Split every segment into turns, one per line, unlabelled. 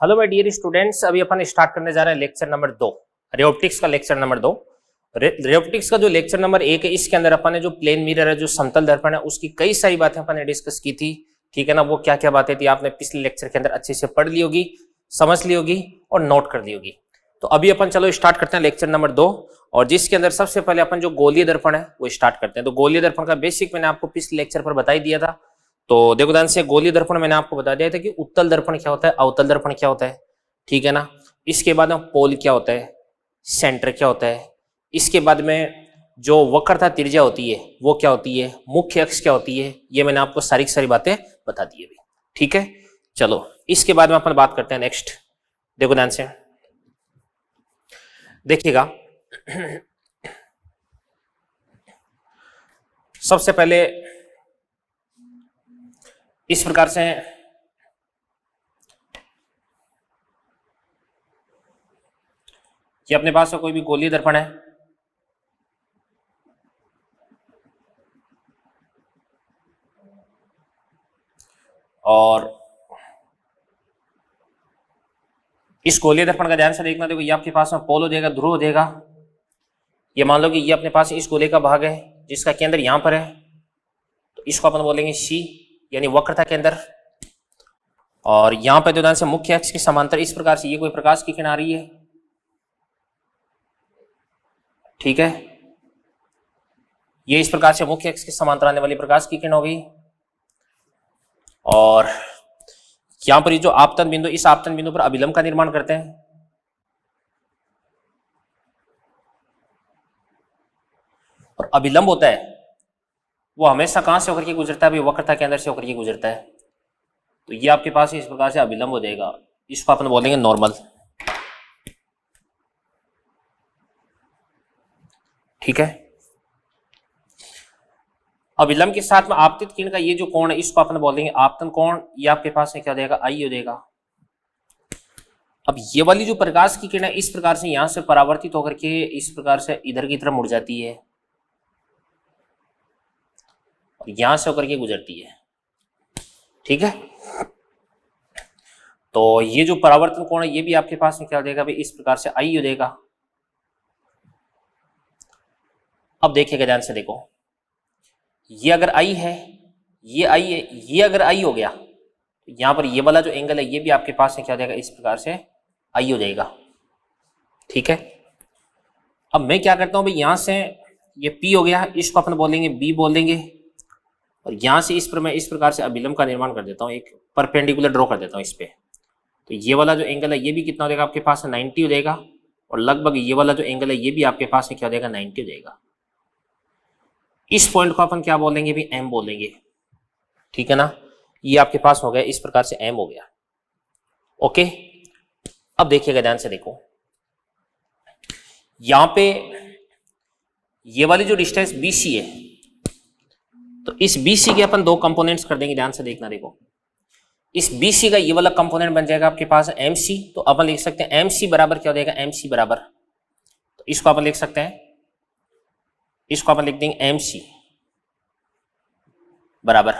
Hello my dear students, अभी अपन start करने जा रहे हैं लेक्चर नंबर 2, रे ऑप्टिक्स का लेक्चर नंबर 2। रे ऑप्टिक्स का जो लेक्चर नंबर 1 है, इसके अंदर अपन ने जो प्लेन मिरर है, जो समतल दर्पण है, उसकी कई सारी बातें अपन ने डिस्कस की थी। ठीक है ना, वो क्या क्या बातें थी आपने पिछले लेक्चर के अंदर अच्छे से पढ़ ली होगी, समझ ली होगी और नोट कर ली होगी। तो अभी अपन चलो स्टार्ट करते हैं लेक्चर नंबर 2, और जिसके अंदर सबसे पहले अपन जो गोलीय दर्पण है वो स्टार्ट करते हैं। तो गोलीय दर्पण का बेसिक मैंने आपको पिछले लेक्चर पर बता ही दिया था। तो देखो ध्यान से, गोलीय दर्पण मैंने आपको बता दिया था कि उत्तल दर्पण क्या होता है, अवतल दर्पण क्या होता है, ठीक है ना। इसके बाद में पोल क्या होता है, सेंटर क्या होता है, इसके बाद में जो वक्रता त्रिज्या होती है वो क्या होती है, मुख्य अक्ष क्या होती है, ये मैंने आपको सारी सारी बातें बता दी अभी। ठीक है, चलो इसके बाद में अपन बात करते हैं नेक्स्ट। देखो ध्यान से देखिएगा, सबसे पहले इस प्रकार से कि अपने पास कोई भी गोलीय दर्पण है, और इस गोलीय दर्पण का ध्यान से देखना। देखो ये आपके पास में पोल हो जाएगा, ध्रुव हो जाएगा। ये मान लो कि ये अपने पास इस गोले का भाग है जिसका केंद्र यहां पर है, तो इसको अपन बोलेंगे सी, यानी वक्रता केंद्र। और यहां पर जो ध्यान से मुख्य अक्ष के समांतर इस प्रकार से ये कोई प्रकाश की किरण आ रही है, ठीक है, ये इस प्रकार से मुख्य अक्ष के समांतर आने वाली प्रकाश की किरण हो गई। और यहां पर ये जो आपतन बिंदु, इस आपतन बिंदु पर अभिलंब का निर्माण करते हैं, और अभिलंब होता है वो हमेशा कहां से होकर के गुजरता है, वक्रता के अंदर से होकर के गुजरता है। तो ये आपके पास इस प्रकार से अभिलंब हो जाएगा, इसको अपन बोलेंगे नॉर्मल। ठीक है, अभिलंब के साथ में आपतित किरण का ये जो कोण है इसको अपन बोलेंगे आपतन कोण। ये आपके पास में क्या हो जाएगा, आई हो जाएगा। अब ये वाली जो प्रकाश की किरण है इस प्रकार से यहां से परावर्तित होकर के इस प्रकार से इधर की तरफ मुड़ जाती है और यहां से होकर के गुजरती है। ठीक है, तो ये जो परावर्तन कोण है ये भी आपके पास में क्या हो जाएगा भाई, इस प्रकार से आई हो जाएगा। अब देखिएगा ध्यान से, देखो ये अगर आई है, ये आई है, ये अगर आई हो गया तो यहां पर ये वाला जो एंगल है ये भी आपके पास में क्या हो जाएगा, इस प्रकार से आई हो जाएगा। ठीक है, अब मैं क्या करता हूं भाई, यहां से ये P हो गया, इसको अपन बोलेंगे B बोल देंगे, और यहां से इस पर मैं इस प्रकार से अभिलंब का निर्माण कर देता हूं, एक परपेंडिकुलर ड्रॉ कर देता हूं इस पे। तो ये वाला जो एंगल है ये भी कितना हो जाएगा आपके पास, 90 हो जाएगा, और लगभग ये वाला जो एंगल है ये भी आपके पास में क्या हो जाएगा, 90 हो जाएगा। इस पॉइंट को अपन क्या बोलेंगे भी, M बोलेंगे। ठीक है ना, ये आपके पास हो गया, इस प्रकार से M हो गया। ओके, अब देखिएगा ध्यान से, देखो यहां पे ये वाली जो डिस्टेंस BC है, तो इस BC के अपन दो कंपोनेंट्स कर देंगे, ध्यान से देखना। देखो इस BC का ये वाला कंपोनेंट बन जाएगा आपके पास MC, तो अपन लिख सकते हैं MC बराबर क्या हो जाएगा, MC बराबर, तो इसको अपन लिख सकते हैं, इसको अपन लिख देंगे MC बराबर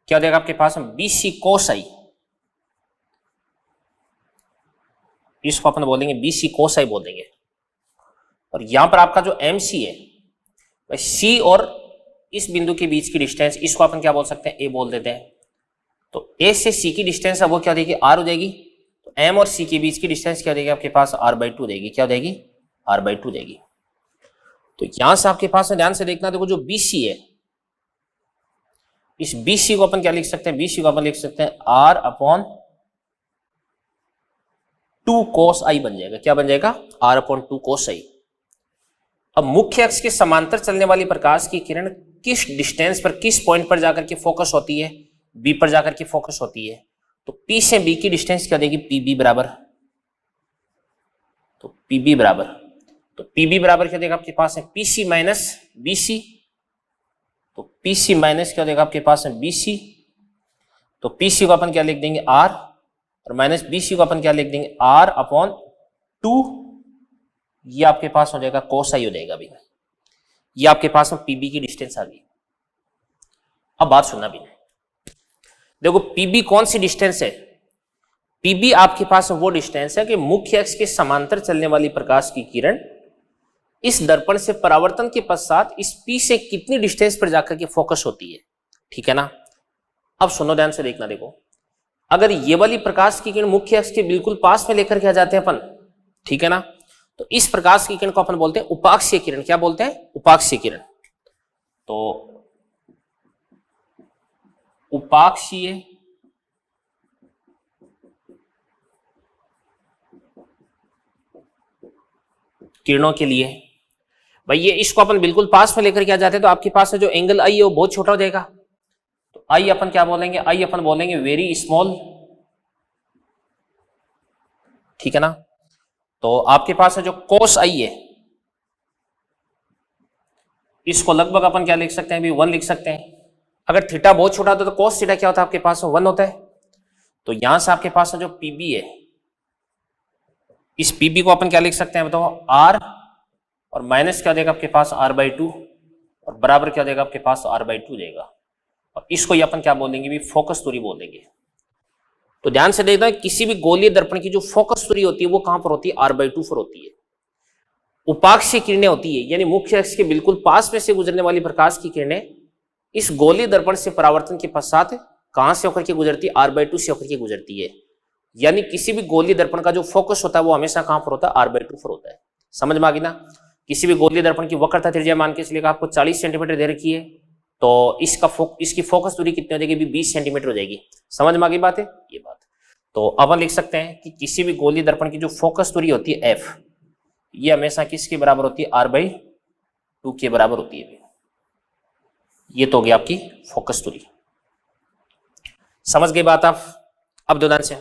क्या हो जाएगा आपके पास BC कोस आई, इसको अपन बोलेंगे BC कोस आई बोल देंगे। और यहां पर आपका जो MC है वह C और इस बिंदु के बीच की डिस्टेंस, इसको अपन क्या बोल सकते हैं, A बोल देते हैं। तो A से C की डिस्टेंस है वो क्या हो जाएगी, R हो जाएगी। तो M और C के बीच की डिस्टेंस क्या हो जाएगी आपके पास, R/2 देगी, क्या हो जाएगी, R/2 देगी। तो यहां से आपके पास में ध्यान से देखना, देखो जो BC है, इस BC को अपन क्या लिख सकते हैं, BC को अपन लिख सकते हैं R/2 cos I बन जाएगा, क्या बन जाएगा, R/2 cos I। अब मुख्य अक्ष के समांतर चलने वाली प्रकाश की किरण किस डिस्टेंस पर, किस पॉइंट पर जाकर के फोकस होती है, B पर जाकर के फोकस होती है। तो P से B की डिस्टेंस क्या देगी, PB बराबर, तो PB बराबर, तो PB बराबर क्या देगा आपके पास है, PC माइनस BC, तो PC माइनस क्या देगा आपके पास है, BC। तो PC को अपन क्या लिख देंगे, R, और माइनस BC को अपन क्या लिख देंगे, R/2, ये आपके पास हो जाएगा कोस आई हो जाएगा। अभी ये आपके पास में पीबी की डिस्टेंस आ गई। अब बात सुनना भी, देखो पीबी कौन सी डिस्टेंस है, पीबी आपके पास वो डिस्टेंस है कि मुख्य अक्ष के समांतर चलने वाली प्रकाश की किरण इस दर्पण से परावर्तन के पश्चात इस पी से कितनी डिस्टेंस पर जाकर के फोकस होती है। ठीक है ना। अब सुनो ध्यान से देखना, देखो अगर ये वाली प्रकाश की किरण मुख्य अक्ष के बिल्कुल पास में लेकर के आ जाते हैं अपन, ठीक है ना, तो इस प्रकाश की किरण को अपन बोलते हैं उपाक्षीय किरण। क्या बोलते हैं? उपाक्षीय किरण। तो उपाक्षीय किरणों के लिए भाई ये इसको अपन बिल्कुल पास में लेकर के आ जाते हैं तो आपके पास जो एंगल आई है वो बहुत छोटा हो जाएगा। तो आई अपन क्या बोलेंगे? आई अपन बोलेंगे वेरी स्मॉल। ठीक है ना। तो आपके पास है जो कोस आई है इसको लगभग अपन क्या लिख सकते हैं? भी 1 लिख सकते हैं। अगर थीटा बहुत छोटा होता तो कोस थीटा क्या होता है आपके पास? 1 होता है। तो यहां से आपके पास जो पीबी है, इस पीबी को अपन क्या लिख सकते हैं बताओ? आर, और माइनस क्या देगा आपके पास? r/2, और बराबर क्या देगा आपके पास? r/2 देगा। और इसको ये अपन क्या बोलेंगे? भी फोकस दूरी बोलेंगे। तो ध्यान से देखना, किसी भी गोलीय दर्पण की जो फोकस दूरी होती है वो कहां पर होती है? r/2 पर होती है। उपाक्षीय किरणें होती है यानी मुख्य अक्ष के बिल्कुल पास में से गुजरने वाली प्रकाश की किरणें इस गोलीय दर्पण से परावर्तन के पश्चात कहां से होकर के गुजरती है? r/2 से होकर के गुजरती है। यानी किसी भी गोलीय दर्पण का जो फोकस होता है वो हमेशा कहां पर होता है? r/2 पर होता है। समझ में आ गई ना। किसी भी गोलीय दर्पण की वक्रता त्रिज्या मान के चलिएगा आपको 40 सेंटीमीटर दे रखी है तो इसकी फोकस दूरी कितनी हो जाएगी? 20 सेंटीमीटर हो जाएगी। समझ में आ गई बात है? ये बात। तो अब हम लिख सकते हैं कि किसी भी गोलीय दर्पण की जो फोकस दूरी होती है f, ये हमेशा किसके बराबर होती है? r/2 के बराबर होती है। ये तो हो गई आपकी फोकस दूरी। समझ गई बात आप? अब ध्यान से,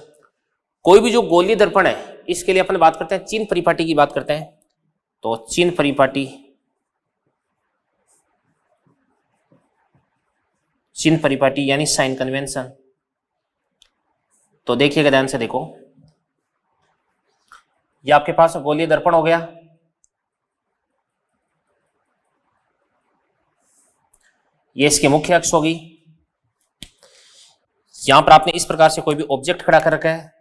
कोई भी जो गोलीय दर्पण है इसके लिए अपन बात करते हैं चिन्ह परिपाटी की बात करते हैं। तो चिन्ह परिपाटी, चिन्ह परिपाटी यानी साइन कन्वेंशन। तो देखिएगा ध्यान से, देखो ये आपके पास गोलीय दर्पण हो गया। ये इसके मुख्य अक्ष होगी। यहां पर आपने इस प्रकार से कोई भी ऑब्जेक्ट खड़ा कर रखा है,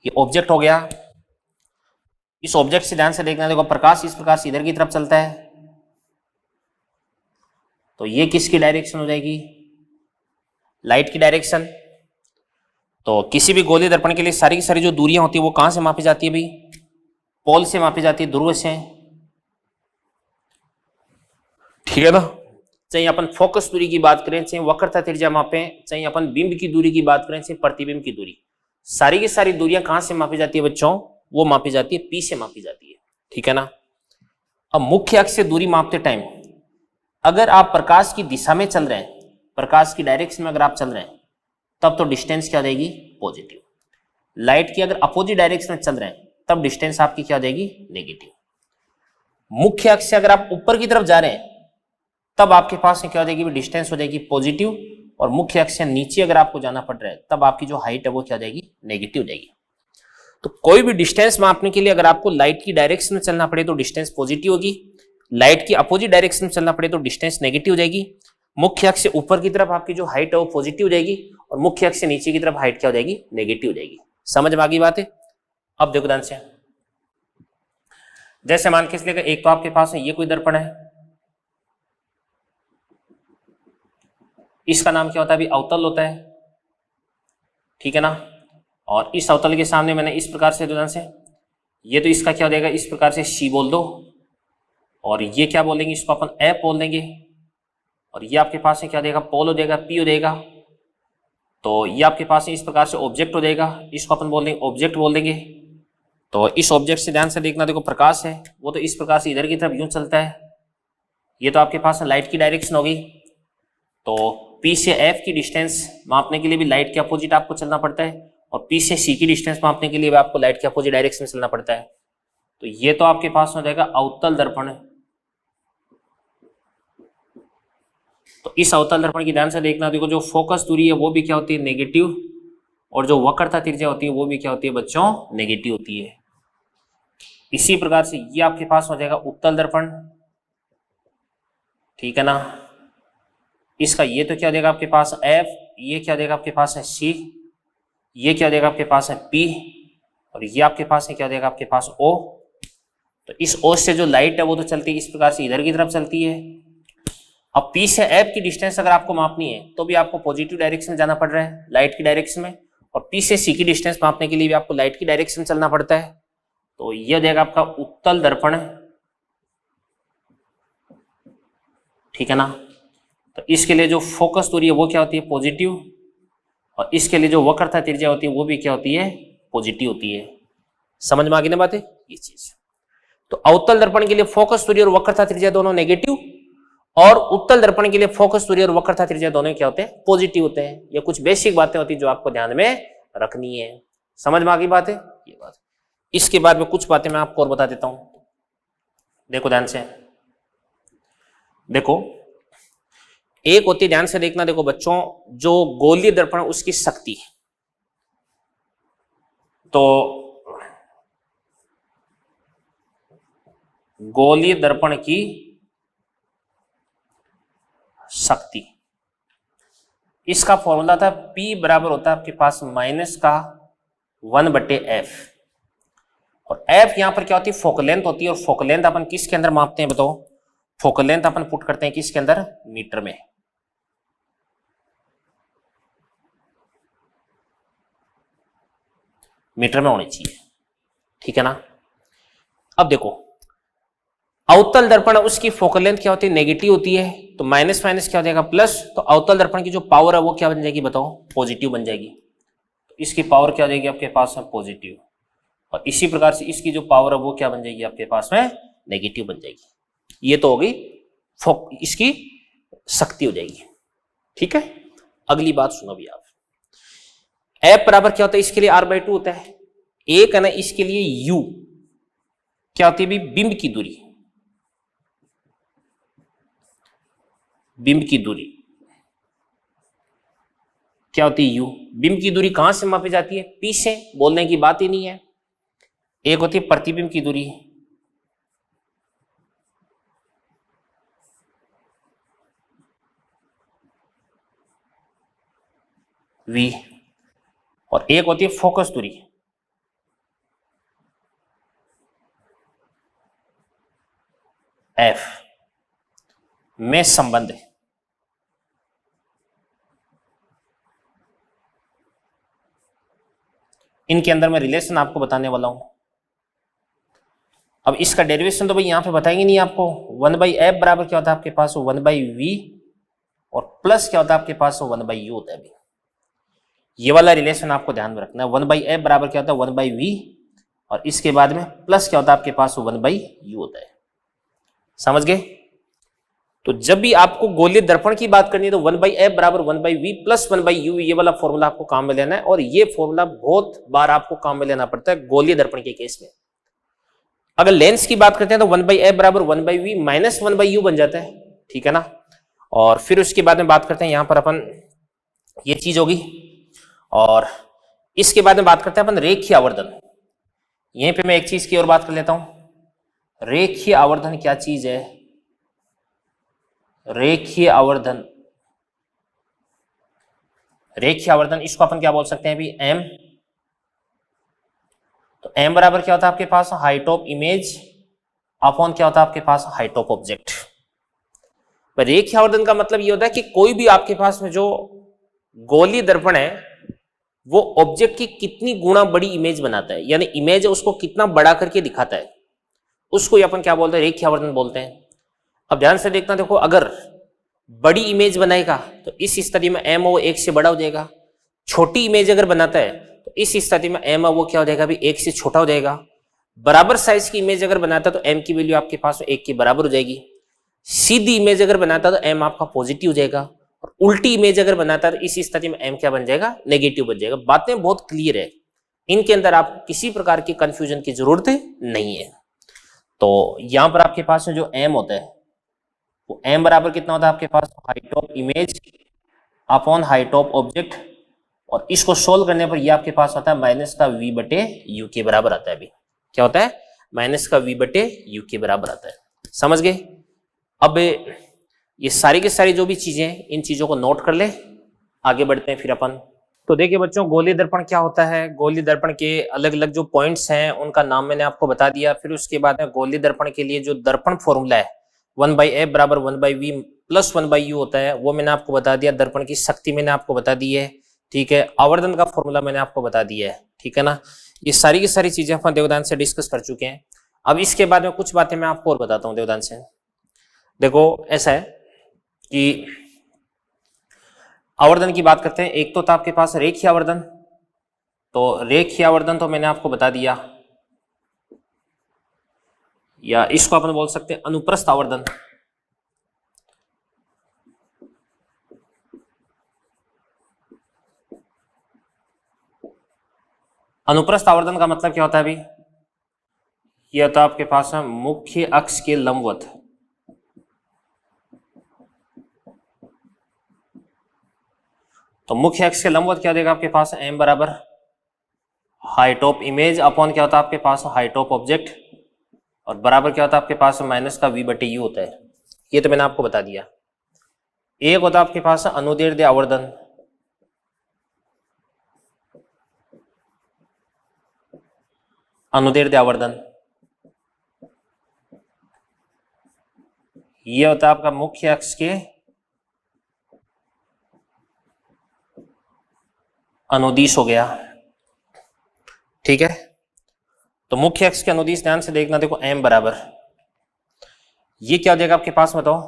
ये ऑब्जेक्ट हो गया। इस ऑब्जेक्ट से ध्यान से देखना, देखो प्रकाश इस प्रकार से इधर की तरफ चलता है तो ये किसकी डायरेक्शन हो जाएगी? लाइट की डायरेक्शन। तो किसी भी गोलीय दर्पण के लिए सारी की सारी जो दूरियां होती है वो कहां से मापी जाती है भाई? पोल से मापी जाती है, ध्रुव से। ठीक है ना। चाहे अपन फोकस दूरी की बात करें, चाहे वक्रता त्रिज्या मापें, चाहे अपन बिंब की दूरी की बात करें, चाहे प्रतिबिंब की दूरी, सारी की सारी दूरियां कहां से मापी जाती है बच्चों? वो मापी जाती है पी से मापी जाती है। ठीक है ना। अब मुख्य अक्ष से दूरी मापते टाइम अगर आप प्रकाश की दिशा में चल रहे हैं, प्रकाश की डायरेक्शन में अगर आप चल रहे हैं तब तो डिस्टेंस क्या देगी? पॉजिटिव। लाइट की अगर अपोजिट डायरेक्शन में चल रहे हैं तब डिस्टेंस आपकी क्या देगी? नेगेटिव। मुख्य अक्ष से अगर आप ऊपर की तरफ जा रहे हैं तब आपके पास क्या हो जाएगी? डिस्टेंस हो जाएगी पॉजिटिव। और मुख्य अक्ष से नीचे अगर आपको जाना पड़ रहा है तब आपकी जो हाइट है वो क्या हो जाएगी? नेगेटिव हो जाएगी। तो कोई भी डिस्टेंस मापने के लिए अगर आपको लाइट की डायरेक्शन में चलना पड़े तो डिस्टेंस पॉजिटिव होगी, लाइट की अपोजिट डायरेक्शन में चलना पड़े तो डिस्टेंस नेगेटिव हो जाएगी। मुख्य अक्ष से ऊपर की तरफ आपकी जो हाइट है वो पॉजिटिव हो जाएगी और मुख्य अक्ष से नीचे की तरफ हाइट क्या हो जाएगी? नेगेटिव हो जाएगी। समझ में आ गई बात है? अब देखो ध्यान से, जैसे मान के चलिए एक तो आपके पास है ये कोई दर्पण है, इसका नाम क्या होता है? अभी अवतल होता है। ठीक है ना। और इस अवतल के सामने मैंने इस प्रकार से ध्यान से, ये तो इसका क्या हो जाएगा? इस प्रकार से सी बोल दो, और ये क्या बोलेंगे? इसको अपन एफ बोल देंगे। और ये आपके पास है क्या देगा? पोल हो जाएगा, पी हो जाएगा। तो ये आपके पास इस प्रकार से ऑब्जेक्ट हो जाएगा, इसको अपन बोल देंगे ऑब्जेक्ट बोल देंगे। तो इस ऑब्जेक्ट से ध्यान से देखना, देखो प्रकाश है वो तो इस प्रकार से इधर की तरफ यूं चलता है। ये तो आपके पास लाइट की डायरेक्शन होगी। तो P से F की डिस्टेंस मापने के लिए भी लाइट के अपोजिट आपको चलना पड़ता है, और P से C की डिस्टेंस मापने के लिए भी आपको लाइट के अपोजिट डायरेक्शन में चलना पड़ता है। तो ये तो आपके पास हो जाएगा अवतल दर्पण। तो इस अवतल दर्पण की ध्यान से देखना, देखो जो फोकस दूरी है वो भी क्या होती है? नेगेटिव, और जो वक्रता त्रिज्या होती है वो भी क्या होती है बच्चों? नेगेटिव होती है। इसी प्रकार से ये आपके पास हो जाएगा उत्तल दर्पण। ठीक है ना। इसका ये तो क्या देगा आपके पास? F, ये क्या देगा आपके पास है C, ये क्या देगा आपके पास है P, और ये आपके पास है क्या देगा आपके पास O। तो इस O से जो लाइट है वो तो चलती है इस प्रकार से इधर की तरफ चलती है। अब P से F की डिस्टेंस अगर आपको मापनी है तो भी आपको पॉजिटिव डायरेक्शन में जाना पड़ रहा है, लाइट की डायरेक्शन में, और P से C की डिस्टेंस मापने के लिए भी आपको लाइट की डायरेक्शन में चलना पड़ता है। तो यह देगा आपका उत्तल दर्पण, ठीक है ना। तो इसके लिए जो फोकस दूरी है वो क्या होती है, पॉजिटिव, और इसके लिए जो वक्रता त्रिज्या होती है वो भी क्या होती है, पॉजिटिव होती है। समझ में आ गई ना बातें, ये चीज। तो अवतल दर्पण के लिए फोकस दूरी और वक्रता त्रिज्या दोनों नेगेटिव, और उत्तल दर्पण के लिए फोकस दूरी और वक्रता त्रिज्या दोनों क्या होते हैं, पॉजिटिव होते हैं। ये कुछ बेसिक बातें होती है जो आपको ध्यान में रखनी है। समझ में आ गई बात है, ये बात। इसके बाद में कुछ बातें मैं आपको और बता देता हूं, देखो ध्यान से। देखो एक होती है, ध्यान से देखना, देखो बच्चों, जो गोलीय दर्पण उसकी शक्ति, तो गोलीय दर्पण की शक्ति, इसका फॉर्मूला था P बराबर होता है आपके पास माइनस का 1/F, और F यहां पर क्या होती है, फोकल लेंथ होती है। और फोकल लेंथ अपन किसके अंदर मापते हैं बताओ, फोकल लेंथ अपन पुट करते हैं किसके अंदर, मीटर में। मीटर में होनी चाहिए, ठीक है ना। अब देखो अवतल दर्पण उसकी फोकल लेंथ क्या होती है, नेगेटिव होती है, तो माइनस माइनस क्या हो जाएगा प्लस, तो अवतल दर्पण की जो पावर है वो क्या बन जाएगी बताओ, पॉजिटिव बन जाएगी। तो इसकी पावर क्या हो जाएगी आपके पास में, पॉजिटिव, और इसी प्रकार से इसकी जो पावर है वो क्या बन जाएगी आपके पास में, नेगेटिव बन जाएगी। ये तो हो गई इसकी शक्ति हो जाएगी, ठीक है। अगली बात सुनो भी आप, F बराबर क्या होता है, इसके लिए R/2 होता है, एक है ना, इसके लिए U क्या होती है भी, बिंब की दूरी, बिंब की दूरी क्या होती है, U। बिंब की दूरी कहां से मापी जाती है, P से, बोलने की बात ही नहीं है। एक होती है प्रतिबिंब की दूरी, V, और एक होती है फोकस दूरी, F, में संबंध है। इनके अंदर मैं रिलेशन आपको बताने वाला हूं। अब इसका डेरिवेशन तो भाई यहां पे बताएंगे नहीं आपको। 1/F बराबर क्या होता है आपके पास, 1/V, और प्लस क्या होता है आपके पास, 1/U होता है। अभी ये वाला रिलेशन आपको ध्यान में रखना है। 1/F बराबर क्या होता है, 1/V, और इसके बाद में प्लस क्या होता है आपके पास, 1/U होता है। समझ गए। तो जब भी आपको गोलीय दर्पण की बात करनी है तो 1/F बराबर 1/V प्लस 1/U, ये वाला फॉर्मूला आपको काम में लेना है। और ये फॉर्मूला बहुत बार आपको काम में लेना पड़ता है गोलीय दर्पण के केस में। अगर लेंस की बात करते हैं तो 1/F बराबर 1/V माइनस 1/U बन जाता है, ठीक है ना। और फिर उसके बाद में बात करते हैं, यहां पर अपन ये चीज होगी, और इसके बाद में बात करते हैं अपन रेखीय आवर्धन। यहीं पे मैं एक चीज की और बात कर लेता हूं, रेखीय आवर्धन क्या चीज है। रेखीय आवर्धन, रेखीय आवर्धन इसको अपन क्या बोल सकते हैं अभी, M। तो M बराबर क्या होता है आपके पास, हाइट ऑफ इमेज अपॉन क्या होता है आपके पास, हाइट ऑफ ऑब्जेक्ट। रेखीय आवर्धन का मतलब ये होता है कि कोई भी आपके पास में जो गोलीय दर्पण है वो ऑब्जेक्ट की कितनी गुना बड़ी इमेज बनाता है, यानी इमेज है उसको कितना बड़ा करके दिखाता है, उसको अपन क्या बोलते हैं, रेखीय आवर्धन बोलते हैं। अब ध्यान से देखना, देखो अगर बड़ी इमेज बनाएगा तो इस स्थिति में M वो 1 से बड़ा हो जाएगा। छोटी इमेज अगर बनाता है तो इस स्थिति में M वो क्या हो जाएगा, अभी 1 से छोटा हो जाएगा। बराबर साइज की इमेज अगर बनाता है तो M की वैल्यू आपके पास 1 के बराबर हो जाएगी। सीधी इमेज अगर बनाता है तो M आपका पॉजिटिव हो जाएगा, और उल्टी इमेज अगर बनाता है तो इस स्थिति में M क्या बन जाएगा, नेगेटिव बन जाएगा। बातें बहुत क्लियर है, इनके अंदर आपको किसी प्रकार की कंफ्यूजन की जरूरत नहीं है। तो यहां पर आपके पास जो M होता है वो M बराबर कितना होता है आपके पास, height of image upon height of object, और इसको सोल्व करने पर ये आपके पास होता है माइनस का V/U के बराबर आता है। अभी क्या होता है, माइनस का V/U के बराबर आता है। समझ गए। अब ये सारी की सारी जो भी चीजें, इन चीजों को नोट कर ले, आगे बढ़ते हैं फिर अपन। तो देखिए बच्चों, गोलीय दर्पण क्या होता है। गोलीय दर्पण के अलग अलग जो पॉइंट्स हैं उनका नाम मैंने आपको बता दिया। फिर उसके बाद में गोलीय दर्पण के लिए जो दर्पण फॉर्मूला है 1/f बराबर 1/v प्लस 1/u होता है, वो मैंने आपको बता दिया। दर्पण की शक्ति मैंने आपको बता दी है, ठीक है। आवर्धन का फॉर्मूला मैंने आपको बता दिया है, ठीक है ना। ये सारी की सारी चीजें अपन देवदान से डिस्कस कर चुके हैं। अब इसके बाद में कुछ बातें मैं आपको और बताता हूँ देवदान से। देखो ऐसा है कि आवर्धन की बात करते हैं। एक तो था आपके पास रेखीय आवर्धन, तो रेखीय आवर्धन तो मैंने आपको बता दिया, या इसको अपन बोल सकते हैं अनुप्रस्थ आवर्धन। अनुप्रस्थ आवर्धन का मतलब क्या होता है अभी, यह होता है आपके पास है मुख्य अक्ष के लंबवत। तो मुख्य अक्ष के लंबवत क्या देगा आपके पास, m बराबर हाइट ऑफ इमेज अपॉन क्या होता है आपके पास, हाइट ऑफ ऑब्जेक्ट, और बराबर क्या होता है आपके पास माइनस का v/u होता है। ये तो मैंने आपको बता दिया। एक होता है आपके पास अनुदैर्ध्य आवर्धन, अनुदैर्ध्य आवर्धन ये होता है आपका मुख्य अक्ष के अनुदिश हो गया, ठीक है। तो मुख्य अक्ष के अनुदिश ध्यान से देखना, देखो m बराबर ये क्या हो जाएगा आपके पास बताओ,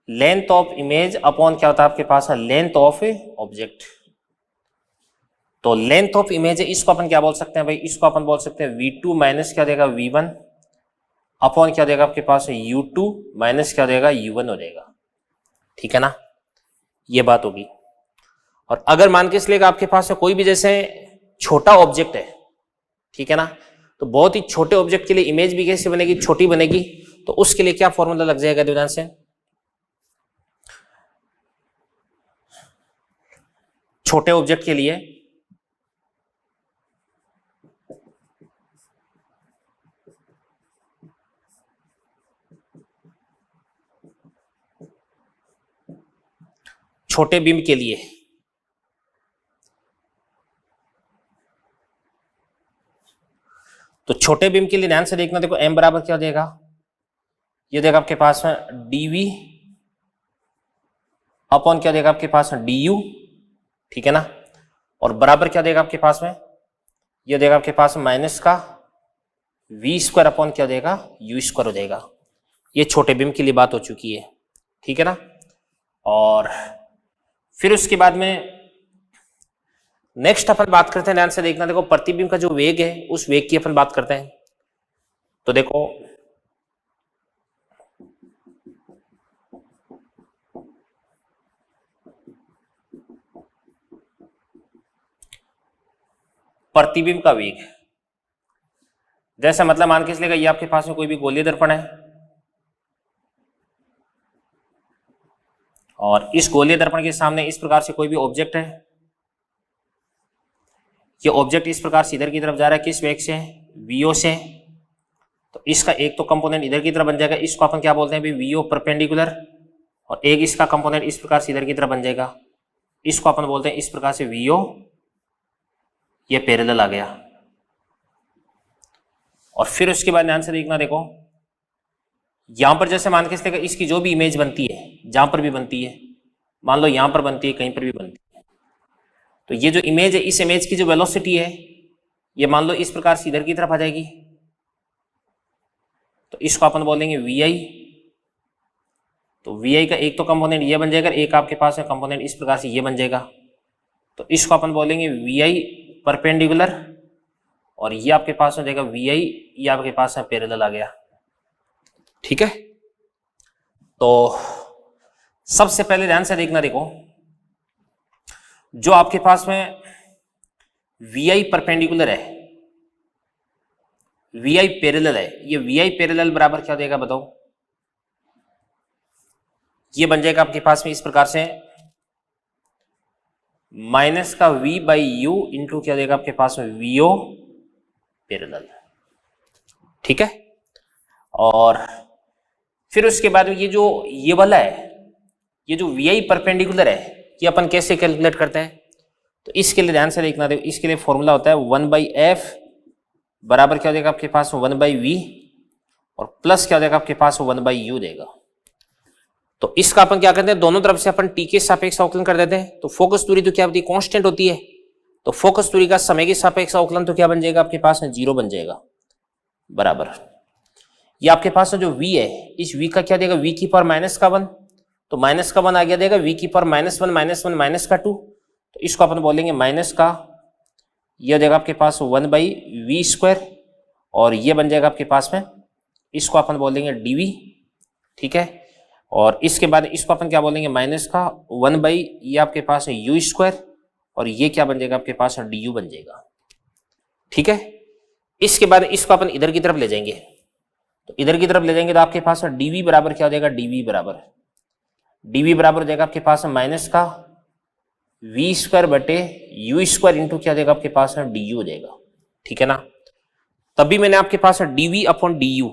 लेंथ ऑफ इमेज अपॉन क्या होता है आपके पास, लेंथ ऑफ ऑब्जेक्ट। तो लेंथ ऑफ इमेज है, इसको अपन क्या बोल सकते हैं भाई, इसको अपन बोल सकते हैं v2 माइनस क्या देगा v1 अपॉन क्या देगा आपके पास u2 माइनस क्या देगा u1 हो जाएगा, ठीक है ना। ये बात होगी। और अगर मान के इसलिएगा आपके पास कोई भी जैसे छोटा ऑब्जेक्ट है, ठीक है ना, तो बहुत ही छोटे ऑब्जेक्ट के लिए इमेज भी कैसे बनेगी, छोटी बनेगी। तो उसके लिए क्या फॉर्मूला लग जाएगा ध्यान से, छोटे ऑब्जेक्ट के लिए छोटे बिंब के लिए तो छोटे बिंब के लिए ध्यान से देखना, देखो m बराबर क्या देगा, ये देगा आपके पास में dv अपॉन क्या देगा आपके पास में du, ठीक है ना। और बराबर क्या देगा आपके पास में, ये देगा आपके पास माइनस का v² अपॉन क्या देगा u² हो जाएगा। ये छोटे बिंब के लिए बात हो चुकी है, ठीक है ना। और फिर उसके बाद में नेक्स्ट अपन बात करते हैं, ध्यान से देखना, देखो प्रतिबिंब का जो वेग है उस वेग की अपन बात करते हैं। तो देखो प्रतिबिंब का वेग, जैसे मतलब मान के चलिएगा ये आपके पास में कोई भी गोलीय दर्पण है और इस गोलीय दर्पण के सामने इस प्रकार से कोई भी ऑब्जेक्ट है, ये ऑब्जेक्ट इस प्रकार से इधर की तरफ जा रहा है, किस वेग से, vo से। तो इसका एक तो कंपोनेंट इधर की तरफ बन जाएगा, इसको अपन क्या बोलते हैं भाई vo परपेंडिकुलर, और एक इसका कंपोनेंट इस प्रकार से इधर की तरफ बन जाएगा, इसको अपन बोलते हैं इस प्रकार से vo, ये पैरेलल आ गया। और फिर उसके बाद ध्यान से देखना, देखो यहां पर जैसे मान के चलिएगा इसकी जो भी इमेज बनती है, जहां पर भी बनती है, मान लो यहां पर बनती है, कहीं पर भी बनती है, तो ये जो इमेज है, इस इमेज की जो वेलोसिटी है ये मान लो इस प्रकार से इधर की तरफ आ जाएगी, तो इसको अपन बोलेंगे vi। तो vi का एक तो कंपोनेंट ये बन जाएगा, एक आपके पास है कंपोनेंट इस प्रकार से ये बन जाएगा, तो इसको अपन बोलेंगे vi परपेंडिकुलर, और ये आपके पास हो जाएगा vi, ये आपके पास है पैरेलल आ गया, ठीक है। तो सबसे पहले ध्यान से देखना, देखो जो आपके पास में vi परपेंडिकुलर है, vi पैरेलल है, ये vi पैरेलल बराबर क्या देगा बताओ, ये बन जाएगा आपके पास में इस प्रकार से माइनस का v/u इंटू क्या देगा आपके पास में vo पैरेलल, ठीक है। और फिर उसके बाद ये जो ये वाला है, ये जो vi परपेंडिकुलर है, कि अपन कैसे कैलकुलेट करते हैं, तो इसके लिए ध्यान से देखना, देखो इसके लिए फॉर्मूला होता है 1/f बराबर क्या हो जाएगा आपके पास 1/v और प्लस क्या हो जाएगा आपके पास 1/u देगा। तो इसका अपन क्या करते हैं, दोनों तरफ से अपन t के सापेक्ष अवकलन कर देते हैं। तो फोकस दूरी तो क्या होती है, कांस्टेंट होती है, तो फोकस दूरी का समय के सापेक्ष अवकलन तो क्या बन जाएगा आपके पास में 0 बन जाएगा बराबर। ये आपके पास जो v है, इस v का क्या देगा, v की पावर माइनस का 1, तो माइनस का 1 आ गया देगा, v की पावर -1 -1 माइनस का 2, तो इसको अपन बोलेंगे माइनस का, ये देगा आपके पास 1/v², और ये बन जाएगा आपके पास में, इसको अपन बोलेंगे dv, ठीक है। और इसके बाद इसको अपन क्या बोलेंगे, माइनस का 1/ ये आपके पास है u², और ये क्या बन जाएगा आपके पास du बन जाएगा, ठीक है। इसके बाद इसको अपन इधर की तरफ ले जाएंगे, तो इधर की तरफ ले जाएंगे तो आपके पास dv बराबर क्या हो जाएगा, dv बराबर हो जाएगा आपके पास माइनस का v² बटे u² इंटू क्या हो जाएगा आपके पास du हो जाएगा, ठीक है ना। तभी मैंने आपके पास dv/du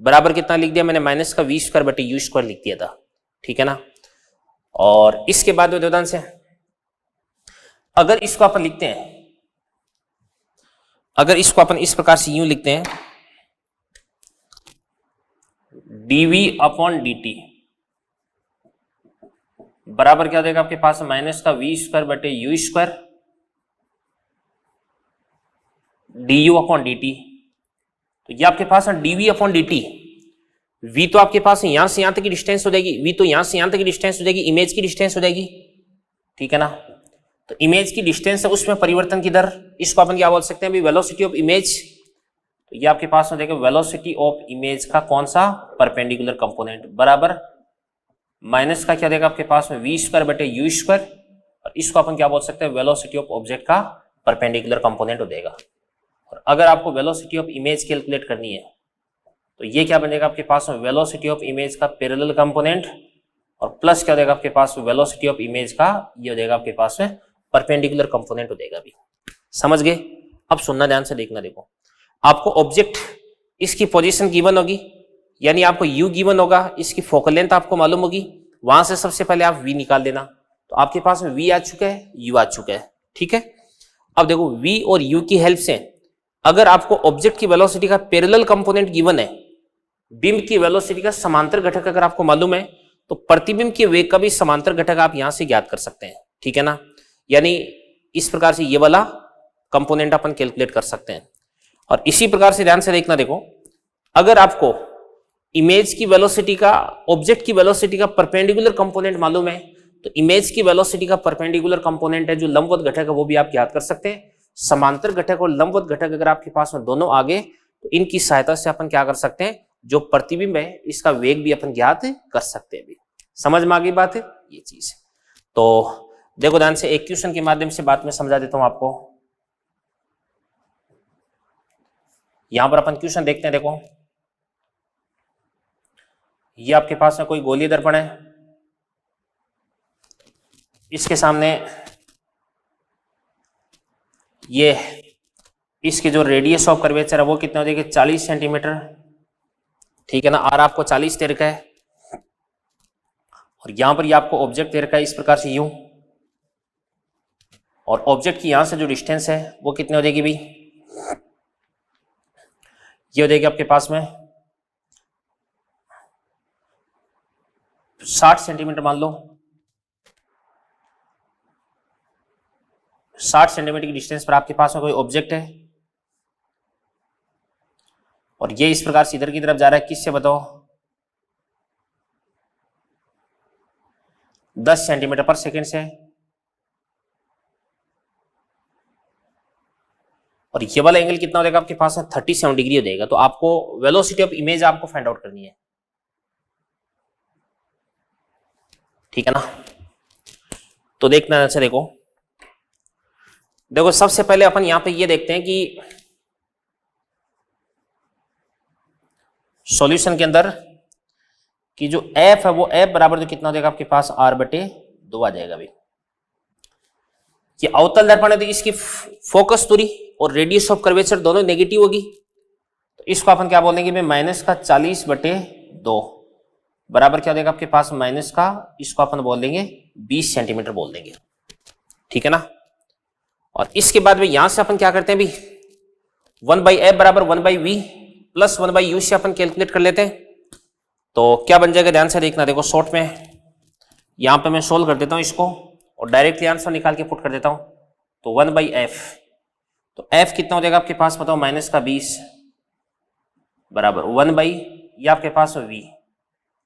बराबर कितना लिख दिया, मैंने माइनस का v² बटे u² लिख दिया था, ठीक है ना। और इसके बाद ध्यान से अगर इसको अपन लिखते हैं, अगर इसको अपन इस प्रकार से यूं लिखते हैं, dv/dt बराबर क्या हो जाएगा आपके पास माइनस का v² बटे u² du/dt। तो ये आपके पास dv/dt, v तो आपके पास यहां से यहां तक की डिस्टेंस हो जाएगी, v तो यहां से यहां तक की डिस्टेंस हो जाएगी, इमेज की डिस्टेंस हो जाएगी, ठीक है ना। तो इमेज की डिस्टेंस है, उसमें परिवर्तन की दर, इसको अपन क्या बोल सकते हैं अभी, वेलोसिटी ऑफ इमेज। तो ये आपके पास हो जाएगा वेलोसिटी ऑफ इमेज का कौन सा, परपेंडिकुलर कंपोनेंट बराबर माइनस का क्या देगा आपके पास में v² बटे u², और इसको अपन क्या बोल सकते हैं, वेलोसिटी ऑफ ऑब्जेक्ट का परपेंडिकुलर कंपोनेंट हो देगा। और अगर आपको वेलोसिटी ऑफ इमेज कैलकुलेट करनी है तो ये क्या बनेगा आपके पास में, वेलोसिटी ऑफ इमेज का पैरेलल कंपोनेंट, और प्लस क्या देगा आपके पास वेलोसिटी ऑफ इमेज का ये हो जाएगा आपके पास में परपेंडिकुलर कंपोनेंट हो देगा। अभी समझ गए। अब सुनना ध्यान से देखना, देखो आपको ऑब्जेक्ट इसकी पोजीशन गिवन होगी, यानी आपको u गिवन होगा, इसकी फोकल लेंथ आपको मालूम होगी, वहां से सबसे पहले आप v निकाल देना। तो आपके पास में v आ चुका है, u आ चुका है, ठीक है। अब देखो v और u की हेल्प से अगर आपको ऑब्जेक्ट की वेलोसिटी का पैरेलल कंपोनेंट गिवन है, बिंब की वेलोसिटी का समांतर घटक अगर आपको मालूम है, तो प्रतिबिंब के वेग का भी समांतर घटक आप यहां से ज्ञात कर सकते हैं, ठीक है ना। यानी इस प्रकार से ये वाला कंपोनेंट अपन कैलकुलेट कर सकते हैं। और इसी प्रकार से ध्यान से देखना, देखो अगर आपको इमेज की वेलोसिटी का ऑब्जेक्ट की वेलोसिटी का परपेंडिकुलर कंपोनेंट मालूम है, तो इमेज की वेलोसिटी का परपेंडिकुलर कंपोनेंट है जो लंबवत घटक है, वो भी आप याद कर सकते हैं। समांतर घटक और लंबवत घटक अगर आपके पास में दोनों आगे, तो इनकी सहायता से अपन क्या कर सकते हैं, जो प्रतिबिंब है इसका वेग भी अपन ज्ञात कर सकते हैं। समझ में आ गई बात है, ये चीज है। तो देखो ध्यान से एक क्वेश्चन के माध्यम से बात में समझा देता हूं आपको। यहां पर अपन क्वेश्चन देखते हैं। देखो ये आपके पास में कोई गोलीय दर्पण है, इसके सामने ये इसकी जो रेडियस ऑफ कर्वेचर है वो कितना हो जाएगी, 40 सेंटीमीटर, ठीक है ना। आर आपको 40 दे रखा है, और यहां पर ये आपको ऑब्जेक्ट दे रखा है इस प्रकार से यूं, और ऑब्जेक्ट की यहां से जो डिस्टेंस है वो कितनी हो जाएगी भाई, ये हो जाएगी आपके पास में 60 सेंटीमीटर मान लो। 60 सेंटीमीटर की डिस्टेंस पर आपके पास में कोई ऑब्जेक्ट है, और ये इस प्रकार से इधर की तरफ जा रहा है, किससे बताओ, 10 सेंटीमीटर पर सेकेंड से। और ये वाला एंगल कितना हो जाएगा आपके पास में, 37 डिग्री हो जाएगा। तो आपको वेलोसिटी ऑफ इमेज आपको फाइंड आउट करनी है, ठीक है ना। तो देखना अच्छा, देखो देखो सबसे पहले अपन यहां पे ये देखते हैं कि सॉल्यूशन के अंदर कि जो f है वो f बराबर जो कितना हो जाएगा आपके पास r/2 आ जाएगा भाई। ये अवतल दर्पण है, तो इसकी फोकस दूरी और रेडियस ऑफ कर्वेचर दोनों नेगेटिव होगी, तो इसको अपन क्या बोलेंगे भाई, -40/2। बराबर क्या हो जाएगा आपके पास माइनस का, इसको अपन बोल देंगे 20 सेंटीमीटर बोल देंगे, ठीक है ना। और इसके बाद में यहां से अपन क्या करते हैं अभी, 1/f बराबर 1/v प्लस 1/u से अपन कैलकुलेट कर लेते हैं। तो क्या बन जाएगा ध्यान से देखना, देखो शॉर्ट में यहां पे मैं सोल्व कर देता हूं इसको और डायरेक्टली आंसर निकाल के पुट कर देता हूं। तो 1/f, तो f कितना हो जाएगा आपके पास बताओ, माइनस का 20 बराबर 1/, ये आपके पास v,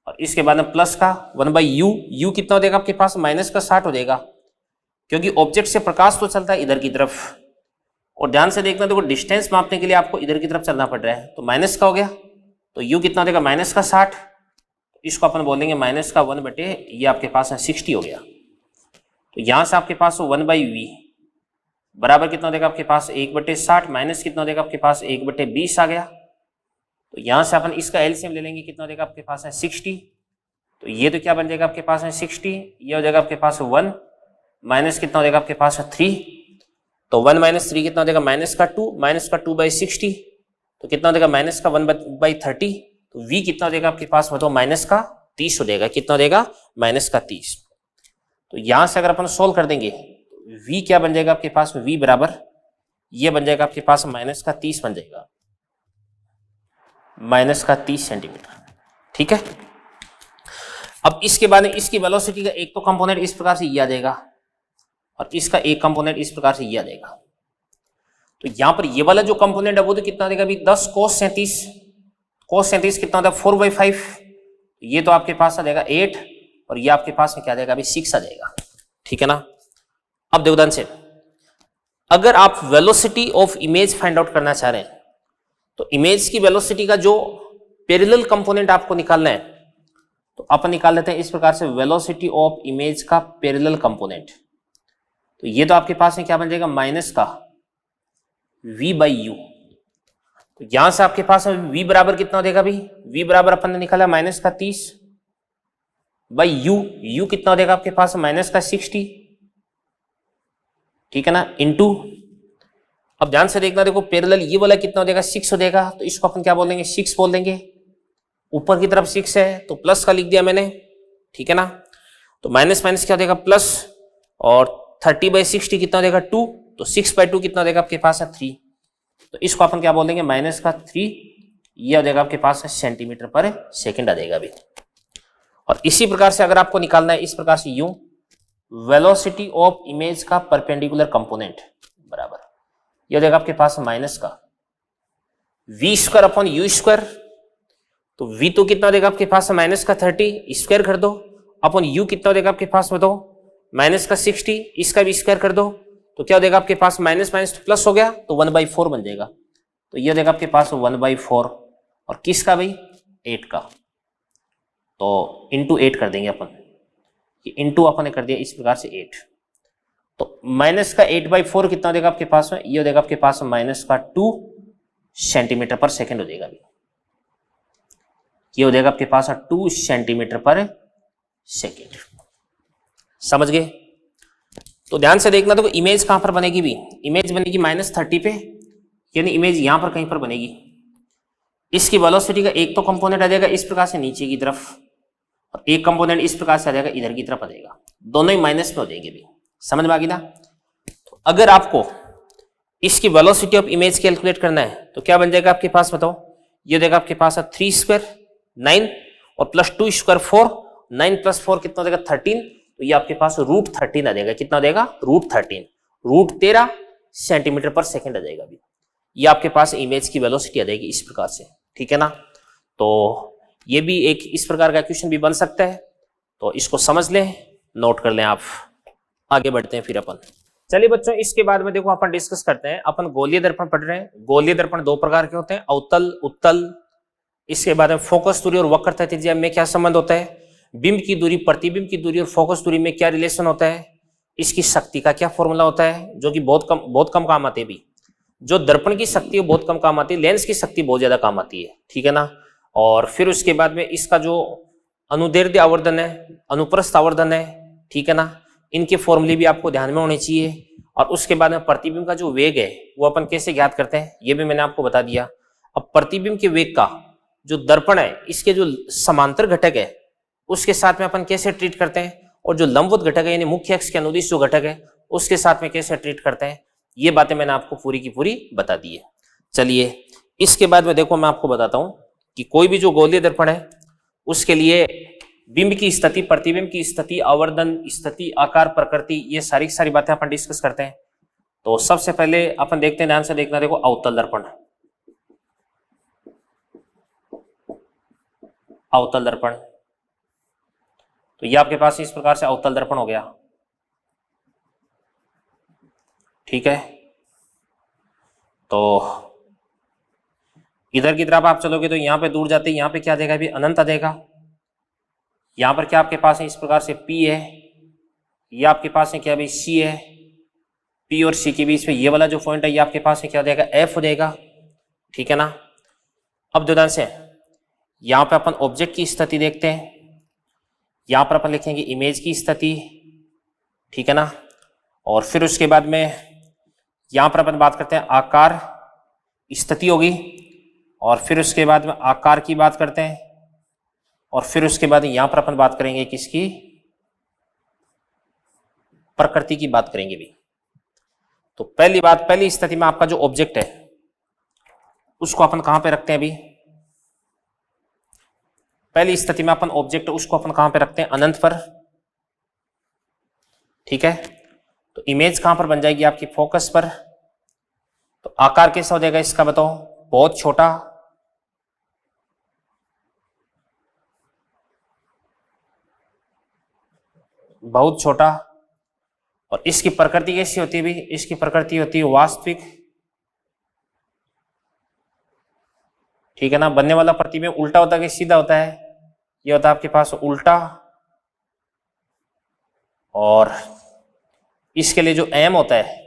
और इसके बाद में प्लस का 1/u, u कितना हो जाएगा आपके पास माइनस का 60 हो जाएगा, क्योंकि ऑब्जेक्ट से प्रकाश तो चलता है इधर की तरफ, और ध्यान से देखना देखो डिस्टेंस मापने के लिए आपको इधर की तरफ चलना पड़ रहा है, तो माइनस का हो गया, तो u कितना हो जाएगा माइनस का 60, इसको अपन बोल देंगे माइनस का 1 बटे ये आपके पास है 60 हो गया। तो यहां से आपके पास 1/v बराबर कितना हो जाएगा आपके पास 1/60 माइनस कितना हो जाएगा आपके पास 1/20 आ गया। तो यहां से अपन इसका एलसीएम ले लेंगे, कितना हो जाएगा आपके पास है 60, तो ये तो क्या बन जाएगा आपके पास है 60, ये हो जाएगा आपके पास 1 माइनस कितना हो जाएगा आपके पास है 3, तो 1 माइनस 3 कितना हो जाएगा माइनस का 2, माइनस का 2/60, तो कितना हो जाएगा माइनस का 1/30, तो v कितना हो जाएगा आपके पास बताओ माइनस का 30 हो जाएगा, कितना हो जाएगा माइनस का 30। तो यहां से अगर अपन सोल्व कर देंगे v क्या बन जाएगा आपके पास, v बराबर ये बन जाएगा आपके पास माइनस का 30 बन जाएगा, माइनस का 30 सेंटीमीटर, ठीक है। अब इसके बाद इसकी वेलोसिटी का एक तो कंपोनेंट इस प्रकार से ये आ जाएगा और इसका एक कंपोनेंट इस प्रकार से ये आ जाएगा। तो यहां पर ये वाला जो कंपोनेंट है वो तो कितना देगा अभी 10 cos 37, cos 37 कितना होता है 4/5, ये तो आपके पास आ जाएगा 8 और ये आपके पास में क्या आ जाएगा अभी 6 आ जाएगा, ठीक है ना। अब देखो ध्यान से, अगर आप velocity of image find out करना चाह रहे हैं तो इमेज की वेलोसिटी का जो पैरेलल कंपोनेंट आपको निकालना है तो अपन निकाल लेते हैं इस प्रकार से, वेलोसिटी ऑफ इमेज का पैरेलल कंपोनेंट, तो ये तो आपके पास में क्या बन जाएगा माइनस का v/u, तो यहां से आपके पास v बराबर कितना हो जाएगा अभी, v बराबर अपन ने निकाला माइनस का 30 बाई u कितना हो जाएगा आपके पास माइनस का 60, ठीक है ना, इनटू, अब ध्यान से देखना देखो पैरेलल ये वाला कितना हो जाएगा 6 हो जाएगा, तो इसको अपन क्या बोल देंगे 6 बोल देंगे, ऊपर की तरफ 6 है तो प्लस का लिख दिया मैंने, ठीक है ना। तो माइनस माइनस क्या हो जाएगा प्लस, और 30/60 कितना हो जाएगा 2, तो 6/2 कितना हो जाएगा आपके पास है 3, तो इसको अपन क्या बोल देंगे माइनस का 3, ये हो जाएगा आपके पास है सेंटीमीटर पर सेकेंड आ जाएगा अभी। और इसी प्रकार से अगर आपको निकालना है इस प्रकार से यूं, वेलोसिटी ऑफ इमेज का परपेंडिकुलर कंपोनेंट बराबर ये हो जाएगा आपके पास माइनस का v² अपॉन u², तो v तो कितना हो जाएगा आपके पास माइनस का 30 स्क्वायर कर दो, अपॉन u कितना हो जाएगा आपके पास बताओ माइनस का 60, इसका भी स्क्वायर कर दो, तो क्या हो जाएगा आपके पास माइनस माइनस प्लस हो गया तो 1/4 बन जाएगा, तो ये हो जाएगा आपके पास 1/4, और किसका भाई 8 का, तो इंटू 8 कर देंगे अपन, इंटू अपन ने कर दिया इस प्रकार से 8, तो माइनस का 8/4 कितना हो जाएगा आपके पास में, ये हो जाएगा आपके पास माइनस का 2 सेंटीमीटर पर सेकेंड हो जाएगा अभी, ये हो जाएगा आपके पास 2 सेंटीमीटर पर सेकेंड, समझ गए। तो ध्यान से देखना, तो इमेज कहां पर बनेगी भी, इमेज बनेगी -30 पे, यानी इमेज यहां पर कहीं पर बनेगी। इसकी वेलोसिटी का एक तो कंपोनेंट आ जाएगा इस प्रकार से नीचे की तरफ, और एक कंपोनेंट इस प्रकार से आ जाएगा इधर की तरफ आ जाएगा, दोनों ही माइनस में हो जाएंगे भी, समझ में आ गई ना। तो अगर आपको इसकी वेलोसिटी ऑफ इमेज कैलकुलेट करना है तो क्या बन जाएगा आपके पास बताओ, ये हो जाएगा आपके पास 3² 9 और +2² 4, 9 + 4 कितना हो जाएगा 13, तो ये आपके पास √13 आ जाएगा, कितना आ जाएगा √13, √13 सेंटीमीटर पर सेकेंड आ जाएगा अभी, ये आपके पास इमेज की वेलोसिटी आ जाएगी इस प्रकार से, ठीक है ना। तो ये भी एक इस प्रकार का क्वेश्चन भी बन सकता है, तो इसको समझ लें, नोट कर लें आप। आगे बढ़ते हैं फिर अपन, चलिए बच्चों इसके बाद में देखो अपन डिस्कस करते हैं, अपन गोलीय दर्पण पढ़ रहे हैं। गोलीय दर्पण 2 प्रकार के होते हैं, अवतल उत्तल, इसके बाद में फोकस दूरी और वक्रता त्रिज्या में क्या संबंध होता है, बिंब की दूरी प्रतिबिंब की दूरी और फोकस दूरी में क्या रिलेशन होता है, इसकी शक्ति का क्या फॉर्मूला होता है, जो कि बहुत कम काम आते हैं भी, जो दर्पण की शक्ति है बहुत कम काम आती है, लेंस की शक्ति बहुत ज्यादा काम आती है, ठीक है ना। और फिर उसके बाद में इसका जो अनुदैर्ध्य आवर्धन है, अनुप्रस्थ आवर्धन है, ठीक है ना, इनके फॉर्मूले भी आपको ध्यान में होने चाहिए। और उसके बाद में प्रतिबिंब का जो वेग है वो अपन कैसे ज्ञात करते हैं ये भी मैंने आपको बता दिया। अब प्रतिबिंब के वेग का जो दर्पण है इसके जो समांतर घटक है उसके साथ में अपन कैसे ट्रीट करते हैं, और जो लंबवत घटक है यानी मुख्य अक्ष के अनुदिश जो घटक है उसके साथ में कैसे ट्रीट करते हैं, ये बातें मैंने आपको पूरी की पूरी बता दी है। चलिए इसके बाद में देखो मैं आपको बताता हूं कि कोई भी जो गोलीय दर्पण है उसके लिए बिंब की स्थिति, प्रतिबिंब की स्थिति, आवर्धन स्थिति, आकार, प्रकृति, ये सारी बातें अपन डिस्कस करते हैं। तो सबसे पहले अपन देखते हैं, ध्यान से देखना, देखो अवतल दर्पण। अवतल दर्पण, तो ये आपके पास इस प्रकार से अवतल दर्पण हो गया, ठीक है। तो इधर की तरफ आप चलोगे तो यहां पे दूर जाते, यहां पे क्या देगा अभी, अनंत आ जाएगा। यहां पर क्या आपके पास है, इस प्रकार से P है, ये आपके पास है क्या भाई, C है। P और C के बीच में ये वाला जो पॉइंट है ये आपके पास है क्या हो जाएगा, F हो जाएगा, ठीक है ना। अब ध्यान से यहां पे अपन ऑब्जेक्ट की स्थिति देखते हैं, यहां पर अपन लिखेंगे इमेज की स्थिति, ठीक है ना। और फिर उसके बाद में यहां पर अपन बात करते हैं आकार स्थिति होगी, और फिर उसके बाद में आकार की बात करते हैं, और फिर उसके बाद यहां पर अपन बात करेंगे किसकी, प्रकृति की बात करेंगे भी। तो पहली बात, पहली स्थिति में आपका जो ऑब्जेक्ट है उसको अपन कहां पे रखते हैं अभी, पहली स्थिति में अपन ऑब्जेक्ट उसको अपन कहां पे रखते हैं, अनंत पर, ठीक है। तो इमेज कहां पर बन जाएगी आपकी, फोकस पर। तो आकार कैसा हो जाएगा इसका बताओ, बहुत छोटा, बहुत छोटा। और इसकी प्रकृति कैसी होती है भी, इसकी प्रकृति होती है वास्तविक, ठीक है ना। बनने वाला प्रतिबिंब उल्टा होता है कि सीधा होता है, ये होता है आपके पास उल्टा। और इसके लिए जो m होता है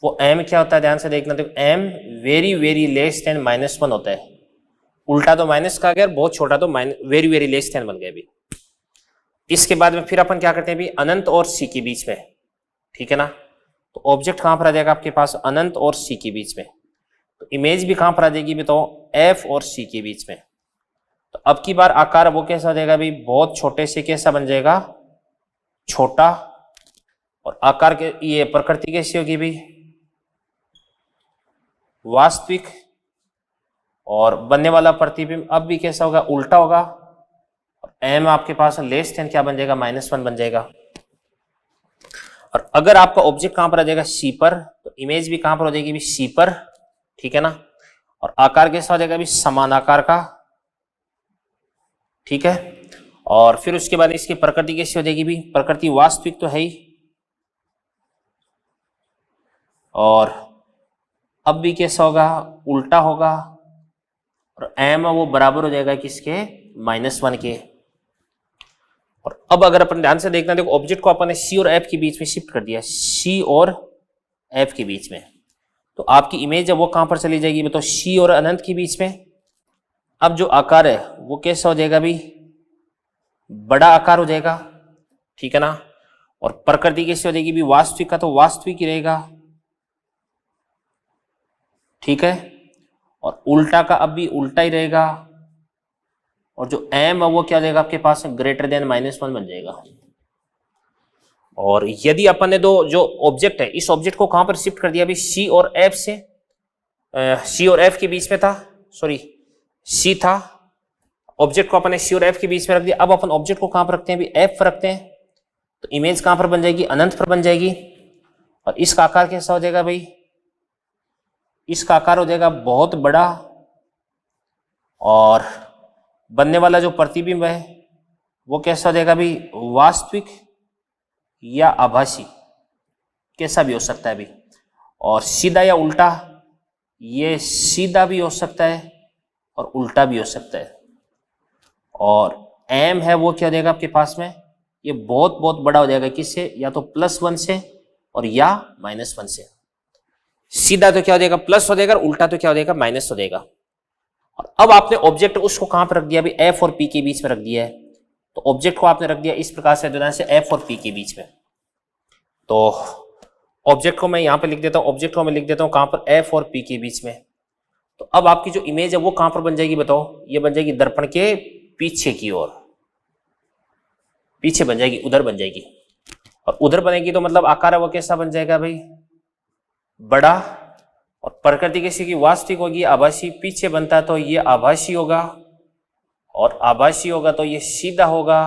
वो m क्या होता है, ध्यान से देखना, देखो m very very less than -1 होता है। उल्टा तो माइनस का गया, बहुत छोटा तो वेरी वेरी लेस देन बन गया अभी। इसके बाद में फिर अपन क्या करते हैं अभी, अनंत और C के बीच में, ठीक है ना। तो ऑब्जेक्ट कहां पर आ जाएगा आपके पास, अनंत और C के बीच में। तो इमेज भी कहां पर आ जाएगी बताओ, F और C के बीच में। तो अब की बार आकार वो कैसा हो जाएगा अभी, बहुत छोटे से कैसा बन जाएगा, छोटा। और आकार के ये प्रकृति कैसी होगी भी, वास्तविक। और बनने वाला प्रतिबिंब अब भी कैसा होगा, उल्टा होगा। और m आपके पास लेस देन क्या बन जाएगा, -1 बन जाएगा। और अगर आपका ऑब्जेक्ट कहां पर आ जाएगा, C पर, तो इमेज भी कहां पर हो जाएगी भी, C पर, ठीक है ना। और आकार कैसा हो जाएगा भी, समान आकार का, ठीक है। और फिर उसके बाद इसकी प्रकृति कैसी हो जाएगी भी, प्रकृति वास्तविक तो है ही। और अब भी कैसा होगा, उल्टा होगा। और m वो बराबर हो जाएगा किसके, -1 के। और अब अगर अपन ध्यान से देखना, देखो ऑब्जेक्ट को अपन ने C और F के बीच में शिफ्ट कर दिया, C और F के बीच में। तो आपकी इमेज है वो कहां पर चली जाएगी बताओ, C और अनंत के बीच में। अब जो आकार है वो कैसा हो जाएगा भी, बड़ा आकार हो जाएगा, ठीक है ना। और प्रकृति कैसी हो जाएगी भी, वास्तविक का तो वास्तविक ही रहेगा, ठीक है। और उल्टा का अब भी उल्टा ही रहेगा। और जो m है वो क्या देगा आपके पास, ग्रेटर देन -1 बन जाएगा। और यदि अपन ने जो ऑब्जेक्ट है, इस ऑब्जेक्ट को कहां पर शिफ्ट कर दिया अभी, C और F से, C और F के बीच में था, सॉरी C था, ऑब्जेक्ट को अपन ने C और F के बीच में रख दिया। अब अपन ऑब्जेक्ट को कहां पर रखते हैं अभी, F पर रखते हैं। तो इमेज कहां पर बन जाएगी, अनंत पर बन जाएगी। और इसका आकार कैसा हो जाएगा भाई, इसका आकार हो जाएगा बहुत बड़ा। और बनने वाला जो प्रतिबिंब है वो कैसा हो जाएगा भाई, वास्तविक या आभासी, कैसा भी हो सकता है अभी। और सीधा या उल्टा, ये सीधा भी हो सकता है और उल्टा भी हो सकता है। और m है वो क्या हो जाएगा आपके पास में, ये बहुत बहुत बड़ा हो जाएगा, किससे, या तो +1 से और या -1 से। सीधा तो क्या हो जाएगा, प्लस हो जाएगा, उल्टा तो क्या हो जाएगा, माइनस हो जाएगा। और अब आपने ऑब्जेक्ट उसको कहां पर रख दिया, अभी F और P के बीच में रख दिया है। तो ऑब्जेक्ट को आपने रख दिया इस प्रकार से F और P के बीच में। तो ऑब्जेक्ट को मैं यहां पे लिख देता हूं, ऑब्जेक्ट को मैं लिख देता हूं कहां पर, F और P के बीच में। तो अब आपकी जो इमेज है वो कहां पर बन जाएगी बताओ, ये बन जाएगी दर्पण के पीछे की ओर, पीछे बन जाएगी, उधर बन जाएगी, और उधर बनेगी तो मतलब आकार है वो कैसा बन जाएगा भाई, बड़ा, और प्रकृति कैसी की वास्तविक होगी, आभासी, पीछे बनता है तो ये आभासी होगा, और आभासी होगा तो ये सीधा होगा,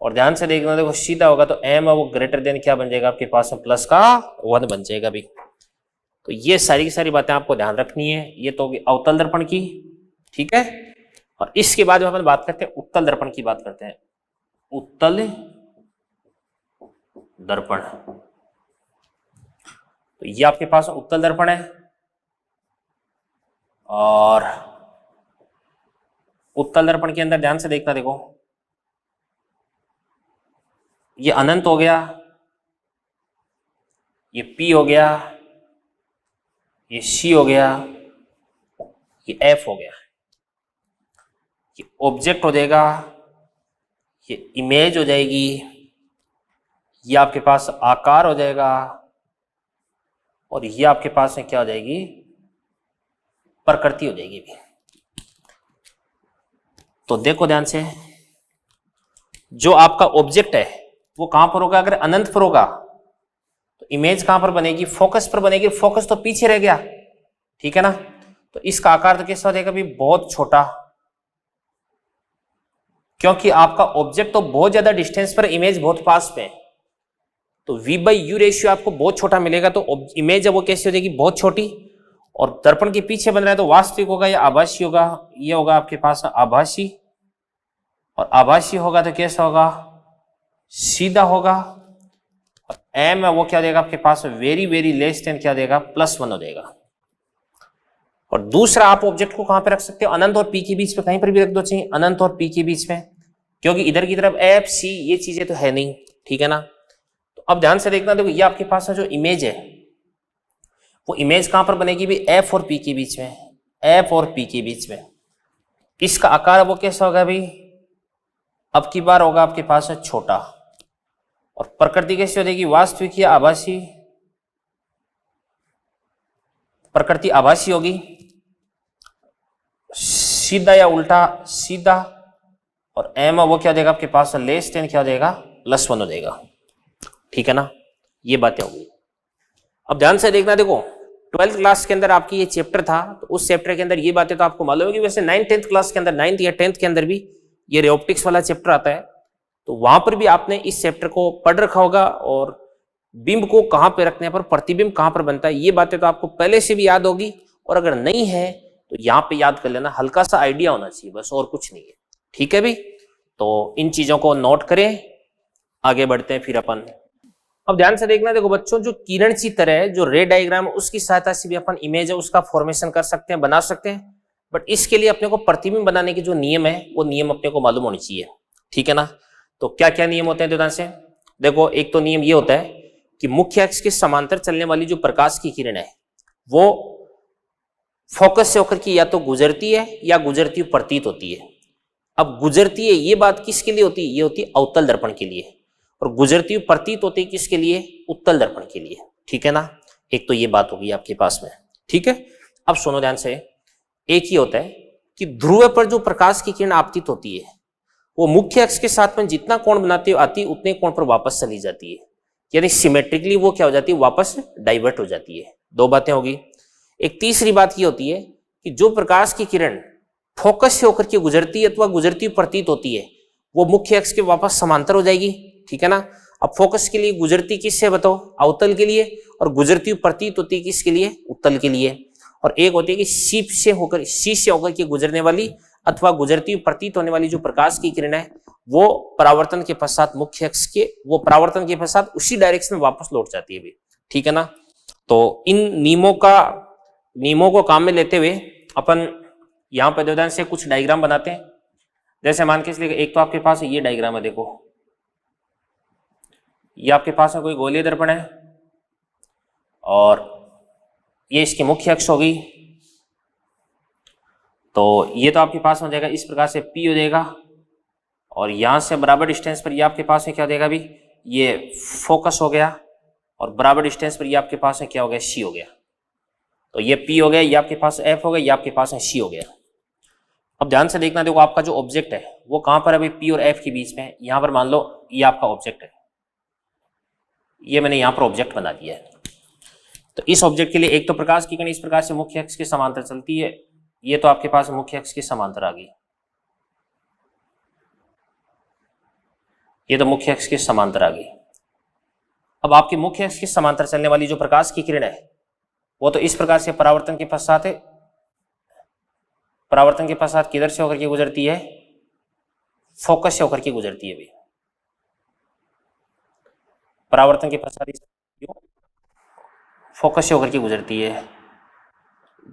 और ध्यान से देखना, देखो सीधा होगा तो m है वो ग्रेटर देन क्या बन जाएगा आपके पास में प्लस का 1 बन जाएगा भाई। तो ये सारी की सारी बातें आपको ध्यान रखनी है। ये तो होगी अवतल दर्पण की, ठीक है। और इसके बाद अपन बात करते हैं उत्तल दर्पण की, बात करते हैं उत्तल दर्पण। तो ये आपके पास उत्तल दर्पण है, और उत्तल दर्पण के अंदर ध्यान से देखना, देखो ये अनंत हो गया, ये P हो गया, ये C हो गया, ये F हो गया, ये ऑब्जेक्ट हो जाएगा, ये इमेज हो जाएगी, ये आपके पास आकार हो जाएगा, और ये आपके पास में क्या हो जाएगी, प्रकृति हो जाएगी भी। तो देखो ध्यान से, जो आपका ऑब्जेक्ट है वो कहां पर होगा, अगर अनंत पर होगा तो इमेज कहां पर बनेगी, फोकस पर बनेगी, फोकस तो पीछे रह गया, ठीक है ना। तो इसका आकार तो कैसा हो जाएगा भी, बहुत छोटा, क्योंकि आपका ऑब्जेक्ट तो बहुत ज्यादा डिस्टेंस पर, इमेज बहुत पास पे है, तो V/U रेशियो आपको बहुत छोटा मिलेगा, तो इमेज है वो कैसी हो जाएगी, बहुत छोटी, और दर्पण के पीछे बन रहा है तो वास्तविक होगा या आभासी होगा, ये होगा आपके पास आभासी, और आभासी होगा तो कैसा होगा, सीधा होगा, और m है वो क्या देगा आपके पास, वेरी वेरी लेस देन क्या देगा, +1 हो जाएगा। और दूसरा आप ऑब्जेक्ट को कहां पे रख सकते हो, अनंत और P के बीच में, कहीं पर भी रख दो चाहिए, अनंत और P के बीच में, क्योंकि इधर की तरफ F C ये चीजें तो है नहीं, ठीक है ना। तो अब ध्यान से देखना, देखो ये आपके पास जो इमेज है वो इमेज कहां पर बनेगी भी, F और P के बीच में, F और P के बीच में। इसका आकार वो कैसा होगा भाई, अब की बार होगा आपके पास छोटा, और प्रकृति कैसी हो जाएगी, वास्तविक या आभासी, प्रकृति आभासी होगी, सीधा या उल्टा, सीधा, और m वो क्या देगा आपके पास, लेस देन क्या हो जाएगा, +1 हो जाएगा, ठीक है ना। ये बातें होगी। अब ध्यान से देखना, देखो 12th क्लास के अंदर आपकी ये चैप्टर था, तो उस चैप्टर के अंदर ये बातें तो आपको मालूम होगी, वैसे 9th 10th क्लास के अंदर, 9th या 10th के अंदर भी ये रे ऑप्टिक्स वाला चैप्टर आता है, तो वहां पर भी आपने इस चैप्टर को पढ़ रखा होगा, और बिंब को कहां पे रखने पर प्रतिबिंब कहां पर बनता है, ये बातें तो आपको पहले से भी याद होगी, और अगर नहीं है तो यहाँ पे याद कर लेना, हल्का सा आइडिया होना चाहिए बस, और कुछ नहीं है, ठीक है भी। तो इन चीजों को नोट करें, आगे बढ़ते हैं फिर अपन। अब ध्यान से देखना, देखो बच्चों, जो किरण चित्र है, जो रे डायग्राम, उसकी सहायता से भी अपन इमेज है उसका फॉर्मेशन कर सकते हैं, बना सकते हैं, बट इसके लिए अपने को प्रतिबिंब बनाने के जो नियम है वो नियम अपने को मालूम होनी चाहिए, ठीक है ना। तो क्या क्या नियम होते हैं, ध्यान से देखो। एक तो नियम ये होता है कि मुख्य अक्ष के समांतर चलने वाली जो प्रकाश की किरण है वो फोकस से होकर के या तो गुजरती है या गुजरती हुई प्रतीत होती है। अब गुजरती है ये बात किसके लिए होती है, ये होती है अवतल दर्पण के लिए, और गुजरती हुई प्रतीत होती है किसके लिए, उत्तल दर्पण के लिए, ठीक है ना। एक तो ये बात होगी आपके पास में, ठीक है। अब सुनो ध्यान से, एक ही होता है कि ध्रुव पर जो प्रकाश की किरण आपतित होती है वो मुख्य अक्ष के साथ में जितना कोण बनाती आती है उतने कोण पर वापस चली जाती है, यानी सिमेट्रिकली वो क्या हो जाती है, वापस डाइवर्ट हो जाती है। दो बातें होगी। एक तीसरी बात ये होती है कि जो प्रकाश की किरण फोकस से होकर के गुजरती है अथवा गुजरती प्रतीत होती है वो मुख्य अक्ष के वापस समांतर हो जाएगी, ठीक है ना। अब फोकस के लिए गुजरती किससे बताओ, अवतल के लिए, और गुजरती प्रतीत होती है किसके लिए, उत्तल के लिए। और एक होती है कि सी से होकर के गुजरने वाली अथवा गुजरती प्रतीत होने वाली जो प्रकाश की किरण है वो परावर्तन के पश्चात मुख्य अक्ष के, वो परावर्तन के पश्चात उसी डायरेक्शन में वापस लौट जाती है भी, ठीक है ना। तो इन नियमों को काम में लेते हुए अपन यहाँ पे ध्यान से कुछ डायग्राम बनाते हैं। जैसे मान के चलिए, एक तो आपके पास ये डायग्राम है, देखो ये आपके पास में कोई गोलीय दर्पण है और ये इसकी मुख्य अक्ष होगी, तो ये तो आपके पास हो जाएगा इस प्रकार से P हो जाएगा, और यहां से बराबर डिस्टेंस पर ये आपके पास में क्या हो जाएगा भी, ये फोकस हो गया, और बराबर डिस्टेंस पर ये आपके पास में क्या हो गया, C हो गया। तो ये P हो गया, ये आपके पास F हो गया, ये आपके पास में C हो गया। अब ध्यान से देखना, देखो आपका जो ऑब्जेक्ट है वो कहां पर है भाई, पी और एफ के बीच में है। यहां पर मान लो ये आपका ऑब्जेक्ट है, ये मैंने यहां पर ऑब्जेक्ट बना दिया है। तो इस ऑब्जेक्ट के लिए एक तो प्रकाश की किरण इस प्रकार से मुख्य अक्ष के समांतर चलती है, ये तो आपके पास मुख्य अक्ष के समांतर आ गई, ये तो मुख्य अक्ष के समांतर आ गई। अब आपके मुख्य अक्ष के समांतर चलने वाली जो प्रकाश की किरण है वो तो इस प्रकार से परावर्तन के पश्चात है, परावर्तन के पश्चात किधर से होकर के गुजरती है, फोकस से होकर के गुजरती है भाई। परावर्तन के पश्चात फोकस से होकर के गुजरती है।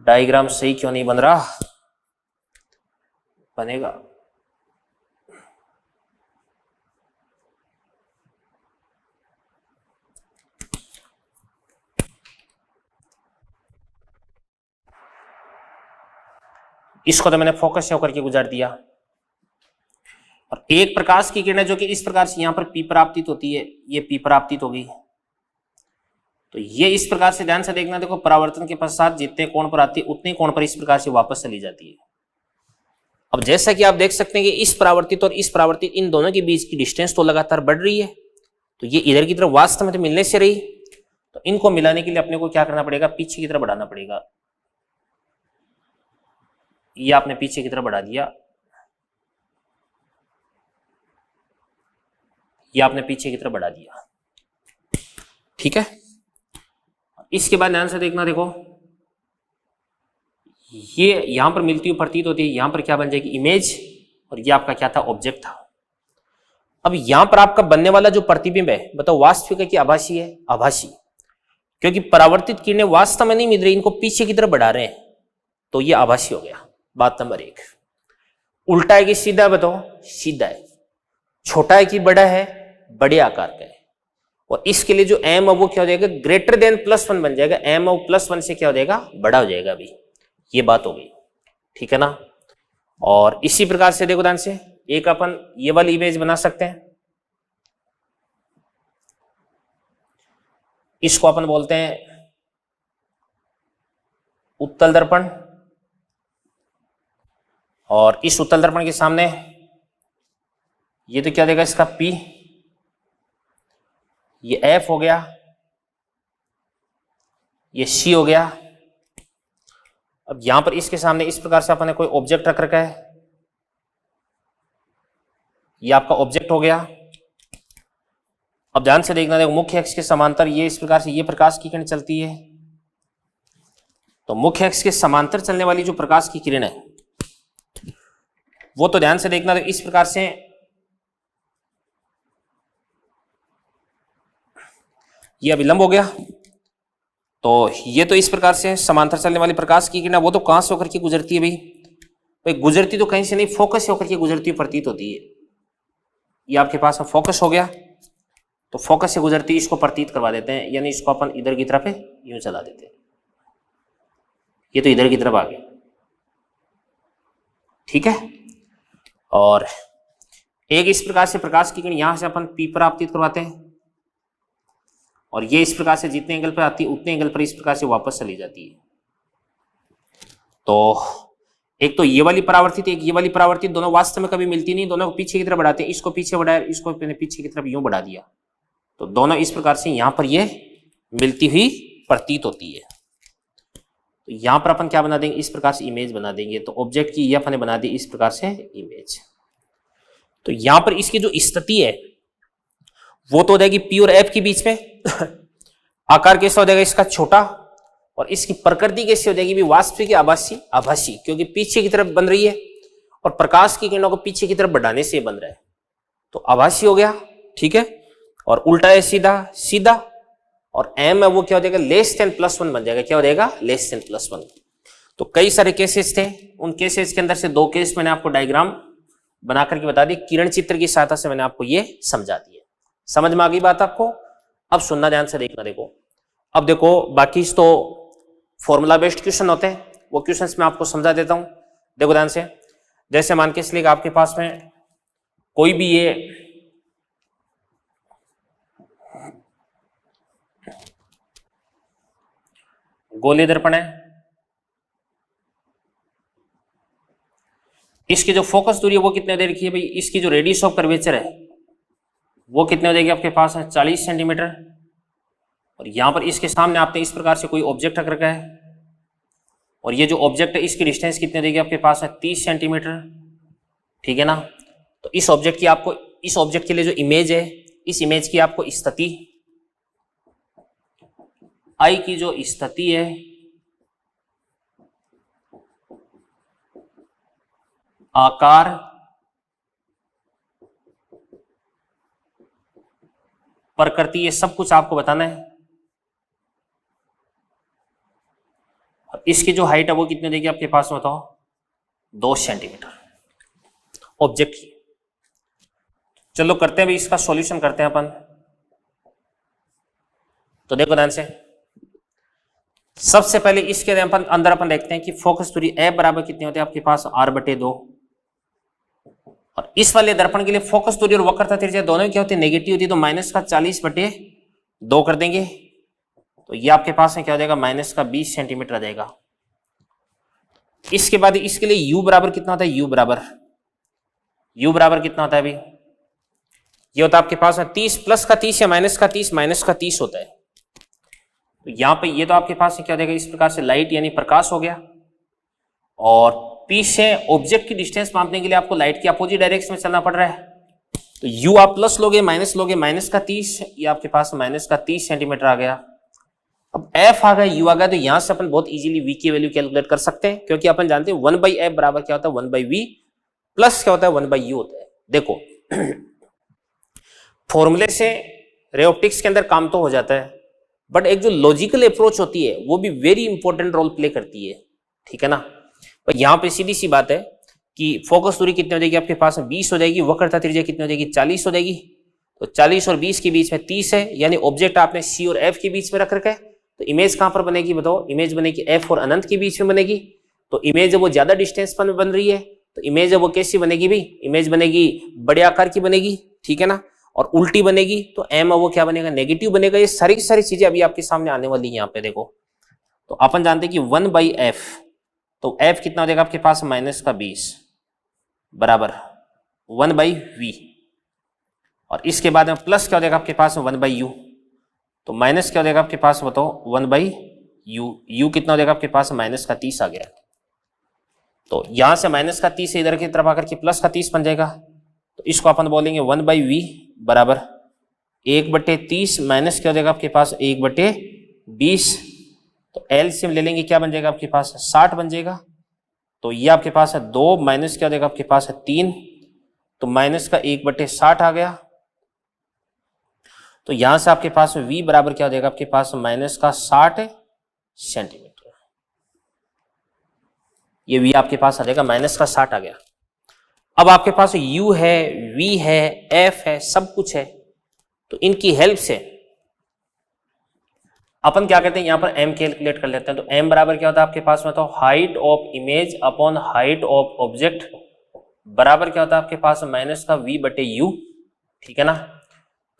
डायग्राम सही क्यों नहीं बन रहा, बनेगा। इसको तो मैंने फोकस से होकर के गुजार दिया। और एक प्रकाश की किरण जो कि इस प्रकार से यहां पर पी पर आपतित होती है, ये पी पर आपतित होगी, तो ये इस प्रकार से ध्यान से देखना, देखो परावर्तन के पश्चात जितने कोण पर आती है उतने कोण पर इस प्रकार से वापस चली जाती है। अब जैसा कि आप देख सकते हैं कि इस परावर्तित और इस परावर्तित इन दोनों के बीच की डिस्टेंस तो लगातार बढ़ रही है, तो ये इधर की तरफ वास्तव में तो मिलने से रही, तो इनको मिलाने के लिए अपने को क्या करना पड़ेगा, पीछे की तरफ बढ़ाना पड़ेगा। ये आपने पीछे की तरफ बढ़ा दिया, ये आपने पीछे की तरफ बढ़ा दिया, ठीक है। इसके बाद ध्यान से देखना, देखो ये यहां पर मिलती हुई प्रतीत होती है, यहां पर क्या बन जाएगी, इमेज, और ये आपका क्या था, ऑब्जेक्ट था। अब यहां पर आपका बनने वाला जो प्रतिबिंब है, बताओ वास्तविक है कि आभासी है, आभासी, क्योंकि परावर्तित किरणें वास्तव में नहीं मिल रही, इनको पीछे की तरफ बढ़ा रहे हैं, तो ये आभासी हो गया। बात नंबर 1। उल्टा है कि सीधा है, बताओ सीधा है। छोटा है कि बड़ा है, बड़े आकार का है, और इसके लिए जो एम है वो क्या हो जाएगा, ग्रेटर देन +1 बन जाएगा, एम और +1 से क्या हो जाएगा, बड़ा हो जाएगा अभी। ये बात हो गई, ठीक है ना। और इसी प्रकार से देखो ध्यान से, एक अपन ये वाली इमेज बना सकते हैं, इसको अपन बोलते हैं उत्तल दर्पण, और इस उत्तल दर्पण के सामने ये तो क्या देगा, इसका P, ये F हो गया, ये C हो गया। अब यहां पर इसके सामने इस प्रकार से अपन ने कोई ऑब्जेक्ट रख रखा है, ये आपका ऑब्जेक्ट हो गया। अब ध्यान से देखना, देखो मुख्य अक्ष के समांतर ये इस प्रकार से ये प्रकाश की किरण चलती है, तो मुख्य अक्ष के समांतर चलने वाली जो प्रकाश की किरण है वो तो ध्यान से देखना, देखो इस प्रकार से ये अभिलंब हो गया, तो ये तो इस प्रकार से समांतर चलने वाली प्रकाश की किरण वो तो कहां से होकर के गुजरती है भाई, गुजरती तो कहीं से नहीं, फोकस से होकर के गुजरती हुई प्रतीत होती है। ये आपके पास में फोकस हो गया, तो फोकस से गुजरती इसको प्रतीत करवा देते हैं, यानी इसको अपन इधर की तरफ यूं चला देते हैं, ये तो इधर की तरफ आ गया, ठीक है। और एक इस प्रकार से प्रकाश की किरण यहां से अपन पी पर आपतित करवाते हैं, और ये इस प्रकार से जितने एंगल पर आती है उतने एंगल पर इस प्रकार से वापस चली जाती है। तो एक तो ये वाली परावर्तित, एक ये वाली परावर्तित, दोनों वास्तव में कभी मिलती नहीं, दोनों को पीछे की तरफ बढ़ाते हैं, इसको पीछे बढ़ाया, इसको पीछे की तरफ यूं बढ़ा दिया, तो दोनों इस प्रकार से यहां पर ये मिलती हुई प्रतीत होती है। तो यहां पर अपन क्या बना देंगे, इस प्रकार से इमेज बना देंगे, तो ऑब्जेक्ट की ये अपन बना दी इस प्रकार से इमेज। तो यहां पर इसकी जो स्थिति है वो तो हो जाएगी पी और एफ के बीच में आकार कैसा हो जाएगा इसका, छोटा, और इसकी प्रकृति कैसी हो जाएगी भी, वास्तविक आभासी, आभासी, क्योंकि पीछे की तरफ बन रही है और प्रकाश की किरणों को पीछे की तरफ बढ़ाने से बन रहा है, तो आभासी हो गया, ठीक है। और उल्टा है सीधा, सीधा, और एम है वो क्या हो जाएगा, <+1 बन जाएगा, क्या हो जाएगा, <+1। तो कई सारे केसेस थे, उन केसेस के अंदर से 2 केस मैंने आपको डायग्राम बना करके बता दी, किरण चित्र की सहायता से मैंने आपको ये समझा दिया। समझ में आ गई बात आपको। अब सुनना ध्यान से, देखना, देखो अब देखो बाकी तो फॉर्मूला बेस्ड क्वेश्चन होते हैं, वो क्वेश्चंस मैं आपको समझा देता हूं। देखो ध्यान से, जैसे मान के इसलिए आपके पास में कोई भी ये गोलीय दर्पण है, इसकी जो फोकस दूरी है वो कितने दे रखी है भाई, इसकी जो रेडियस ऑफ कर्वेचर है वो कितने हो जाएगी आपके पास है 40 सेंटीमीटर। और यहां पर इसके सामने आपने इस प्रकार से कोई ऑब्जेक्ट रख रखा है और ये जो ऑब्जेक्ट है इसकी डिस्टेंस कितने देगी आपके पास है 30 सेंटीमीटर, ठीक है ना। तो इस ऑब्जेक्ट की आपको, इस ऑब्जेक्ट के लिए जो इमेज है, इस इमेज की आपको स्थिति आई की जो स्थिति है आकार प्रकृति ये सब कुछ आपको बताना है। और इसकी जो हाइट है वो कितने देगी आपके पास में बताओ 2 सेंटीमीटर ऑब्जेक्ट की। चलो करते हैं भाई इसका सॉल्यूशन करते हैं अपन। तो देखो ध्यान से, सबसे पहले इसके अंदर अपन देखते हैं कि फोकस दूरी एफ बराबर कितनी होती है आपके पास r/2। और इस वाले दर्पण के लिए फोकस दूरी और वक्रता त्रिज्या दोनों क्या होती है नेगेटिव होती है, तो -40/2 कर देंगे। तो ये आपके पास में क्या हो जाएगा -20 सेंटीमीटर आ जाएगा। इसके बाद इसके लिए u बराबर कितना होता है, u बराबर कितना होता है अभी, ये होता है आपके पास में 30 प्लस का 30 या माइनस का 30 होता है। तो यहां पे ये तो आपके पास क्या हो जाएगा इस प्रकार से लाइट यानी प्रकाश हो गया। और P से ऑब्जेक्ट की डिस्टेंस मापने के लिए आपको लाइट की अपोजिट डायरेक्शन में चलना पड़ रहा है। तो u आप प्लस लोगे माइनस का 30, ये आपके पास -30 सेंटीमीटर आ गया। अब f आ गया u आ गया, तो यहां से अपन बहुत इजीली v की वैल्यू कैलकुलेट कर सकते हैं, क्योंकि अपन जानते हैं 1/f बराबर क्या होता है 1/v प्लस क्या होता है 1/u होता है। देखो फॉर्मूले से रे ऑप्टिक्स के अंदर काम तो हो जाता है, बट एक जो लॉजिकल अप्रोच होती है वो भी वेरी इंपॉर्टेंट रोल प्ले करती है, ठीक है ना। पर यहाँ पे सीधी सी बात है कि फोकस दूरी कितनी हो जाएगी आपके पास 20 हो जाएगी, वक्रता त्रिज्या कितनी हो जाएगी 40 हो जाएगी। तो 40 और 20 के बीच में 30 है, यानी ऑब्जेक्ट आपने C और F के बीच में रख रखा है। तो इमेज कहां पर बनेगी बताओ, इमेज बनेगी F और अनंत के बीच में बनेगी। तो इमेज है वो ज्यादा डिस्टेंस पर बन रही है, तो इमेज है वो कैसी बनेगी भाई, इमेज बनेगी बड़े आकार की बनेगी, ठीक है ना। और उल्टी बनेगी तो m है वो क्या बनेगा नेगेटिव बनेगा। ये सारी चीजें अभी आपके सामने आने वाली है यहाँ पे देखो। तो अपन जानते हैं कि 1/f, तो f कितना हो जाएगा आपके पास -20 बराबर 1/v। और इसके बाद में प्लस क्या हो जाएगा आपके पास 1/u, तो माइनस क्या हो जाएगा आपके पास बताओ 1/u। u कितना हो जाएगा आपके पास -30 आ गया। तो यहां से -30 से इधर की तरफ आकर के +30 बन जाएगा। तो इसको अपन बोलेंगे 1/v बराबर 1/30 माइनस क्या हो जाएगा आपके पास 1/20। तो एलसीएम ले लेंगे, क्या बन जाएगा आपके पास 60 बन जाएगा। तो ये आपके पास है 2 माइनस क्या हो जाएगा आपके पास है 3, तो माइनस का 1/60 आ गया। तो यहां से आपके पास v बराबर क्या हो जाएगा आपके पास -60 सेंटीमीटर। ये v आपके पास आ जाएगा -60 आ गया। अब आपके पास u है, v है, f है, सब कुछ है। तो इनकी हेल्प से अपन क्या कहते हैं यहाँ पर m कैलकुलेट कर लेते हैं। तो m बराबर क्या होता है आपके पास में, तो height of image upon height of object बराबर क्या होता है आपके पास -v/u, ठीक है ना।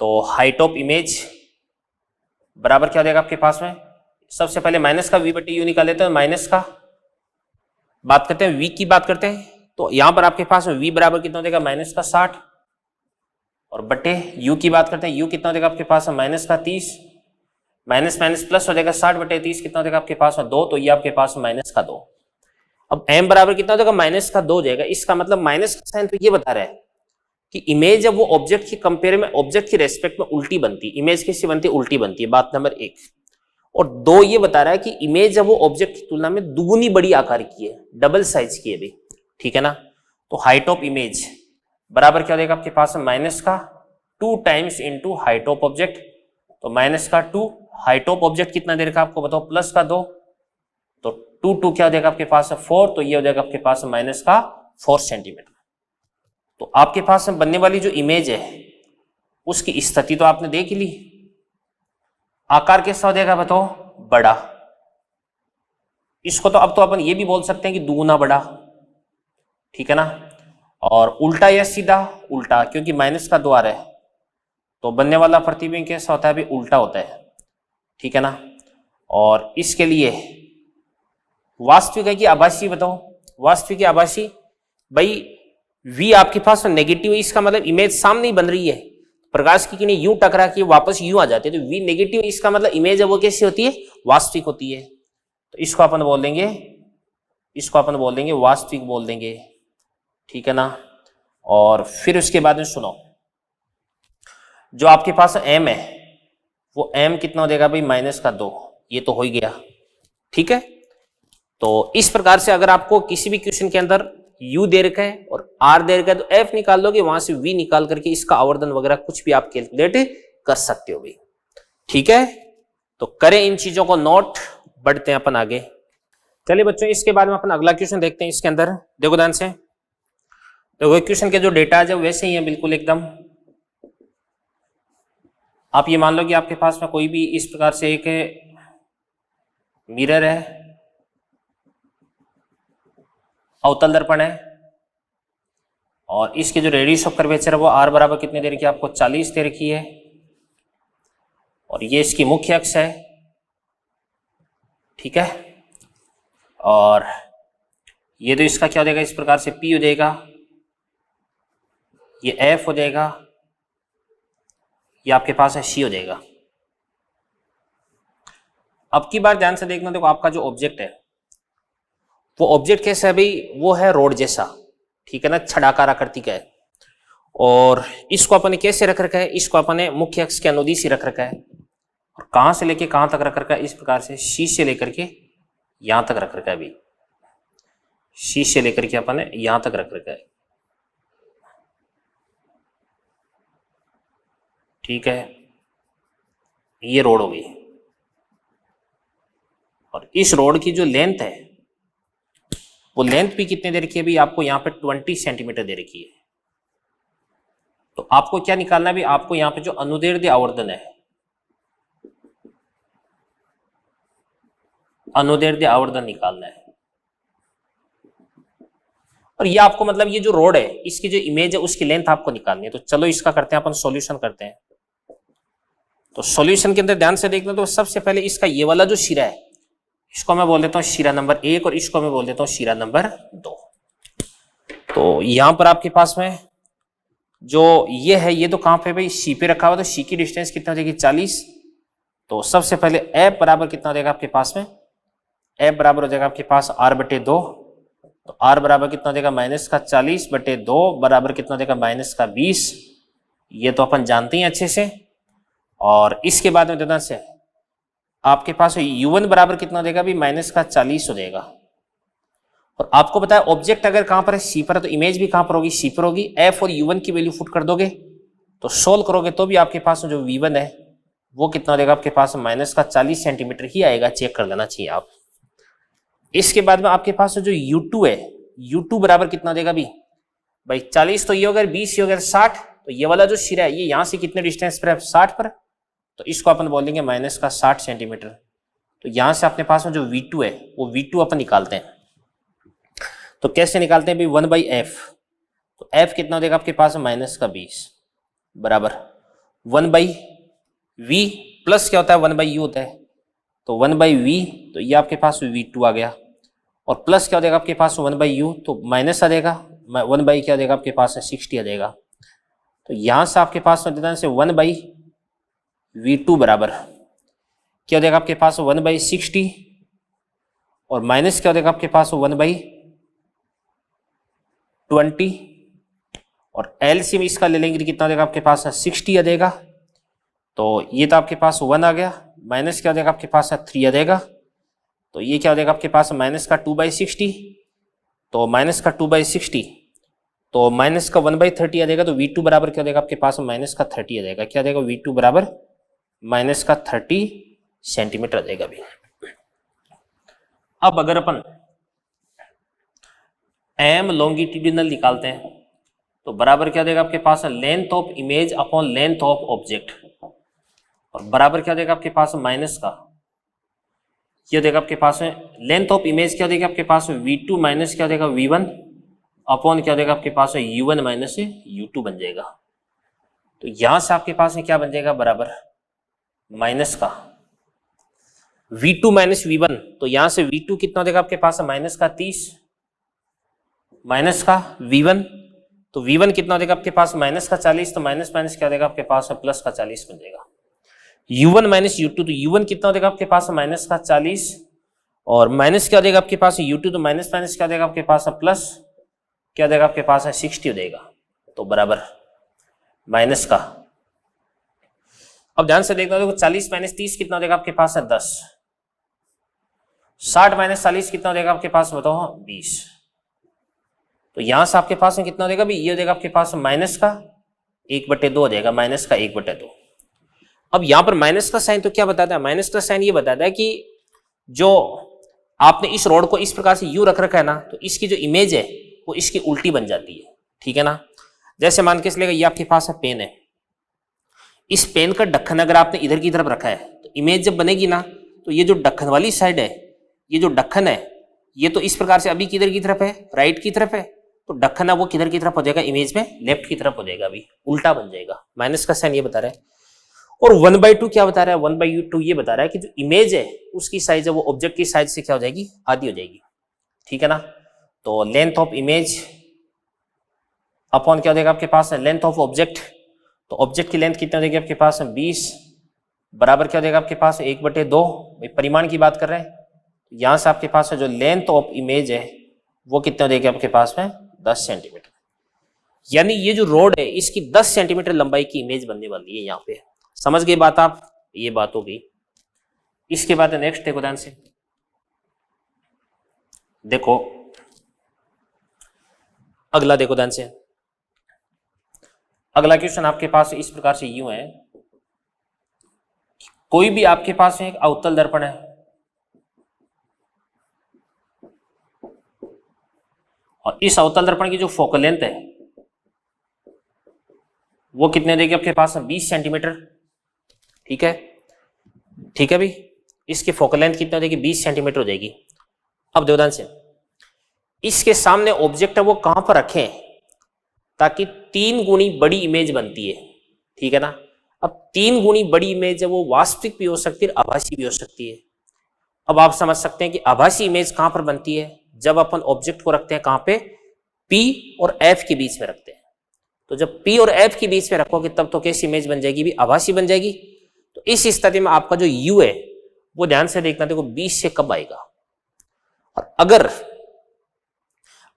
तो हाइट ऑफ इमेज बराबर क्या हो जाएगा आपके पास में, सबसे पहले -v/u निकाल लेते हैं। माइनस का बात करते हैं, v की बात करते हैं। तो यहां पर आपके पास v बराबर कितना हो जाएगा -60, और बटे u की बात करते हैं, u कितना हो जाएगा आपके पास -30, माइनस माइनस प्लस हो जाएगा 60/30 कितना हो जाएगा आपके पास 2, तो ये आपके पास -2। अब m बराबर कितना हो जाएगा -2 हो जाएगा। इसका मतलब माइनस का साइन तो ये बता रहा है कि इमेज जब वो ऑब्जेक्ट की कंपेयर में ऑब्जेक्ट की रेस्पेक्ट में उल्टी बनती है, इमेज कैसी बनती है उल्टी बनती है, बात नंबर 1। और 2 ये बता रहा है कि इमेज जब वो ऑब्जेक्ट की तुलना में दुगुनी बड़ी आकार की है, डबल साइज की है भाई, ठीक है ना। तो हाइट ऑफ इमेज बराबर क्या हो जाएगा आपके पास -2 times into height of object. तो -2 हाइट ऑफ ऑब्जेक्ट कितना दे रखा आपको बताओ +2, तो 2 क्या हो जाएगा आपके पास 4, तो ये हो जाएगा आपके पास -4 सेंटीमीटर। तो आपके पास में बनने वाली जो इमेज है उसकी स्थिति तो आपने देख ली, आकार कैसा हो जाएगा बताओ बड़ा। इसको तो अब तो अपन ये भी बोल सकते हैं कि दुगुना बड़ा, ठीक है ना। और उल्टा या सीधा, उल्टा, क्योंकि -2 आ रहा है तो बनने वाला प्रतिबिंब कैसा होता है अभी उल्टा होता है, ठीक है ना। और इसके लिए वास्तविक है कि आभासी बताओ, वास्तविक या आभासी, भाई v आपके पास नेगेटिव है, इसका मतलब इमेज सामने ही बन रही है, प्रकाश की किरणें यूं टकरा के वापस यूं आ जाती है, तो v नेगेटिव, इसका मतलब इमेज है वो कैसी होती है, वास्तविक होती है। तो इसको अपन बोल देंगे, इसको अपन बोल देंगे वास्तविक बोल देंगे, ठीक है ना। और फिर उसके बाद में सुनो, जो आपके पास m है वो m कितना हो जाएगा भाई, -2, ये तो हो ही गया, ठीक है। तो इस प्रकार से अगर आपको किसी भी क्वेश्चन के अंदर u दे रखा है और r दे रखा है, तो f निकाल लोगे, वहां से v निकाल करके इसका आवर्धन वगैरह कुछ भी आप कैलकुलेट कर सकते हो भाई, ठीक है। तो करें इन चीजों को नोट, बढ़ते हैं अपन आगे। चलिए बच्चों, इसके बाद में अपन अगला क्वेश्चन देखते हैं। इसके अंदर देखो ध्यान से, देखो क्वेश्चन के जो डेटा है वैसे ही है बिल्कुल एकदम। आप ये मान लो कि आपके पास में कोई भी इस प्रकार से एक मिरर है, अवतल दर्पण है, और इसके जो रेडियस ऑफ कर्वेचर है वो r बराबर कितनी दे रखी है आपको, 40 दे रखी है, और ये इसकी मुख्य अक्ष है, ठीक है। और ये तो इसका क्या हो जाएगा, इस प्रकार से P हो जाएगा, ये F हो जाएगा, ये आपके पास है C हो जाएगा। अब की बार ध्यान से देखना, देखो आपका जो ऑब्जेक्ट है वो ऑब्जेक्ट कैसा है भाई, वो है रोड जैसा, ठीक है ना, छड़ाकार आकृति का है, और इसको अपन ने कैसे रख रखा है, इसको अपन ने मुख्य अक्ष के अनुदिश ही रख रखा है, और कहां से लेके कहां तक रख रखा है, इस प्रकार से C से लेकर के यहां तक रख रखा है भाई, C से लेकर के अपन ने यहां तक रख रखा है, ठीक है। ये रोड हो गई, और इस रोड की जो लेंथ है वो लेंथ भी कितने दे रखी है भाई आपको, यहाँ पे 20 सेंटीमीटर दे रखी है। तो आपको क्या निकालना है भाई, आपको यहाँ पे जो अनुदैर्ध्य आवर्धन है, अनुदैर्ध्य आवर्धन निकालना है। और ये आपको मतलब ये जो रोड है इसकी जो इमेज है उसकी लेंथ आपको निकालनी है। तो चलो इसका करते हैं अपन, सॉल्यूशन करते हैं। तो सॉल्यूशन के अंदर ध्यान से देखना, तो सबसे पहले इसका ये वाला जो शिरा है इसको मैं बोल देता हूँ शिरा नंबर 1, और इसको मैं बोल देता हूँ शिरा नंबर 2। तो यहां पर आपके पास में जो ये है, ये तो कहां पे भाई, सी पे रखा हुआ, तो सी की डिस्टेंस कितना हो जाएगी, 40। तो सबसे पहले एफ बराबर कितना हो जाएगा आपके पास में, एफ बराबर हो जाएगा आपके पास r/2। तो r बराबर कितना हो जाएगा, -40/2 बराबर कितना हो जाएगा, -20। ये तो अपन जानते हैं अच्छे से। और इसके बाद में ध्यान से आपके पास u1 बराबर कितना हो जाएगा भी, -40 हो जाएगा। और आपको पता है ऑब्जेक्ट अगर कहां पर है, सी पर है, तो इमेज भी कहां पर होगी, सी पर होगी। एफ और u1 की वैल्यू पुट कर दोगे तो सोल्व करोगे तो भी आपके पास जो v1 है वो कितना हो जाएगा आपके पास, -40 सेंटीमीटर ही आएगा, चेक कर लेना चाहिए आप। इसके बाद में आपके पास जो u2 है, u2 बराबर कितना हो जाएगा भाई 40 तो ये हो गया, 20 ये हो गया, 60। तो ये वाला जो शिरा है ये यहां से कितने डिस्टेंस पर है, 60 पर। तो इसको अपन बोलेंगे -60 सेंटीमीटर। तो यहां से अपने पास में जो v2 है वो v2 अपन निकालते हैं। तो कैसे निकालते हैं भाई, 1/f। तो f कितना हो जाएगा आपके पास, -20 बराबर 1/v प्लस क्या होता है, 1/u होता है। तो 1/v, तो ये आपके पास v2 आ गया, और प्लस क्या हो जाएगा आपके पास 1/u, तो माइनस आ जाएगा 1/, क्या हो जाएगा आपके पास 60 आ जाएगा। तो यहां से आपके पास से 1/v2 बराबर क्या हो जाएगा आपके पास 1/60, और माइनस क्या हो जाएगा आपके पास 1/20, और एलसीएम इसका ले लेंगे कितना हो जाएगा आपके पास 60 आ जाएगा। तो ये तो आपके पास 1 आ गया, माइनस क्या हो जाएगा आपके पास 3 आ जाएगा। तो ये क्या हो जाएगा आपके पास -2/60, तो -2/60, तो -1/30 आ जाएगा। तो v2 बराबर क्या हो जाएगा आपके पास, -30 आ जाएगा। क्या आ जाएगा, v2 बराबर -30 सेंटीमीटर आ जाएगा भी। अब अगर अपन m लॉन्गिट्यूडिनल निकालते हैं तो बराबर क्या हो जाएगा आपके पास, length of image upon length of object, और बराबर क्या हो जाएगा आपके पास माइनस का, क्या हो जाएगा आपके पास में लेंथ ऑफ इमेज क्या हो जाएगा आपके पास v2 माइनस क्या हो जाएगा v1 अपॉन क्या हो जाएगा आपके पास u1 माइनस u2 बन जाएगा। तो यहां से आपके पास में क्या बन जाएगा, बराबर माइनस का v2 माइनस v1। तो यहां से v2 कितना हो जाएगा आपके पास, -30 माइनस का V1, तो V1 कितना हो जाएगा आपके पास माइनस का 40, तो माइनस माइनस क्या हो जाएगा आपके पास प्लस का 40 बन जाएगा। U1 माइनस U2, तो U1 कितना हो जाएगा आपके पास माइनस का 40, और माइनस क्या हो जाएगा आपके पास U2, तो माइनस माइनस क्या हो जाएगा आपके पास प्लस क्या हो जाएगा आपके पास 60 हो जाएगा, तो बराबर माइनस का। अब ध्यान से देखना, देखो 40 माइनस 30 कितना हो जाएगा आपके पास 10, 60 माइनस 40 कितना हो जाएगा आपके पास बताओ 20, तो यहां से आपके पास में कितना हो जाएगा भाई, ये हो जाएगा आपके पास माइनस का 1/2 हो जाएगा, माइनस का 1/2। अब यहां पर माइनस का साइन तो क्या बताता है, माइनस का साइन ये बताता है कि जो आपने इस रोड को इस प्रकार से यू रख रखा है ना, तो इसकी जो इमेज है वो इसकी उल्टी बन जाती है, ठीक है ना। जैसे मान के चलेगा ये आपके पास है पेन है, इस पेन का ढक्कन अगर आपने इधर की तरफ रखा है तो इमेज जब बनेगी ना, तो ये जो ढक्कन वाली साइड है, ये जो ढक्कन है ये तो इस प्रकार से अभी किधर की तरफ है, राइट की तरफ है, तो ढक्कन है वो किधर की तरफ हो जाएगा, इमेज में लेफ्ट की तरफ हो जाएगा, अभी उल्टा बन जाएगा। माइनस का साइन ये बता रहा है। और 1/2 क्या बता रहा है, 1/2 ये बता रहा है कि जो इमेज है उसकी साइज है वो ऑब्जेक्ट की साइज से क्या हो जाएगी, आधी हो जाएगी, ठीक है ना। तो लेंथ ऑफ इमेज अपॉन क्या हो जाएगा आपके पास लेंथ ऑफ ऑब्जेक्ट, तो ऑब्जेक्ट की लेंथ कितना हो जाएगी आपके पास 20 बराबर क्या हो जाएगा आपके पास 1/2, परिमाण की बात कर रहे हैं। यहां से आपके पास जो लेंथ ऑफ इमेज है वो कितना हो जाएगी आपके पास में 10 सेंटीमीटर, यानी ये जो रोड है इसकी 10 सेंटीमीटर लंबाई की इमेज बनने वाली है। यहाँ पे समझ गए बात आप, ये बात हो गई। इसके बाद नेक्स्ट देखो ध्यान से, देखो अगला देखो ध्यान से, अगला क्वेश्चन आपके पास इस प्रकार से यूं है, कोई भी आपके पास में एक अवतल दर्पण है और इस अवतल दर्पण की जो फोकल लेंथ है वो कितने देगी आपके पास 20 सेंटीमीटर, ठीक है, ठीक है भाई, इसकी फोकल लेंथ कितना देगी 20 सेंटीमीटर हो जाएगी। अब देखो ध्यान से, इसके सामने ऑब्जेक्ट है वो कहां पर रखें ताकि 3 गुनी बड़ी इमेज बनती है, ठीक है ना। अब 3 गुनी बड़ी इमेज है वो वास्तविक भी हो सकती है, आभासी भी हो सकती है। अब आप समझ सकते हैं कि आभासी इमेज कहां पर बनती है, जब अपन ऑब्जेक्ट को रखते हैं कहां पे, P और F के बीच में रखते हैं। तो जब P और F के बीच में रखोगे तब तो कैसी इमेज बन जाएगी भी, आभासी बन जाएगी। तो इस स्थिति में आपका जो U है वो ध्यान से देखना, देखो 20 से कम आएगा। और अगर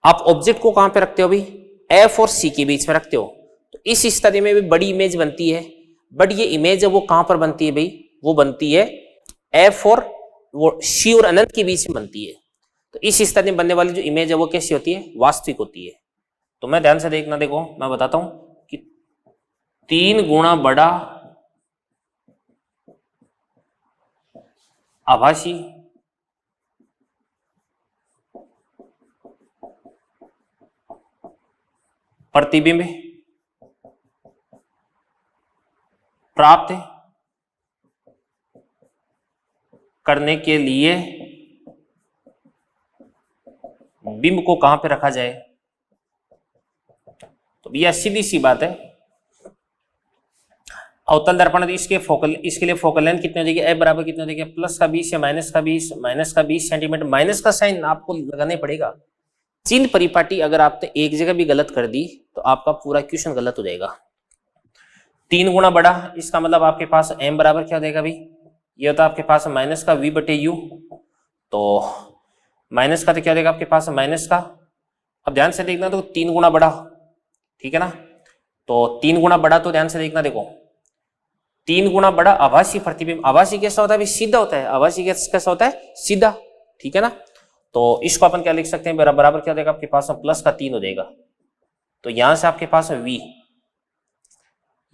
आप ऑब्जेक्ट को कहां पे रखते हो भी, F और C के बीच में रखते हो, तो इस स्थिति में भी बड़ी इमेज बनती है। बट ये इमेज है वो कहां पर बनती है भाई, वो बनती है F और वो C और अनंत के बीच में बनती है। तो इस स्थिति में बनने वाली जो इमेज है वो कैसी होती है, वास्तविक होती है। तो मैं ध्यान से देखना, देखो मैं बताता हूं कि 3 गुना बड़ा आभासी प्रतिबिंब प्राप्त करने के लिए बिंब को कहां पे रखा जाए। तो यह सीधी सी बात है, अवतल दर्पण इसके लिए फोकल लेंथ कितनी हो जाएगी, F बराबर कितनी हो जाएगी, प्लस का 20 या माइनस का 20 सेंटीमीटर। माइनस का साइन आपको लगाना ही पड़ेगा, चिन्ह परिपाटी अगर आपने एक जगह भी गलत कर दी तो आपका पूरा क्वेश्चन गलत हो जाएगा। 3 गुना बड़ा, इसका मतलब आपके पास M बराबर क्या हो जाएगा भाई, ये होता है आपके पास माइनस का V/U, तो माइनस का तो क्या हो जाएगा आपके पास माइनस का। अब ध्यान से देखना, तो 3 गुना बड़ा, ठीक है ना। तो 3 गुना बड़ा, तो ध्यान से देखना, देखो 3 गुना बड़ा आभासी प्रतिबिंब। आभासी कैसा होता है, सीधा होता है। आभासी कैसा होता है, सीधा, ठीक है ना। तो इसको अपन क्या लिख सकते हैं, बराबर क्या हो जाएगा आपके पास प्लस का 3 हो जाएगा। तो यहां से आपके पास V,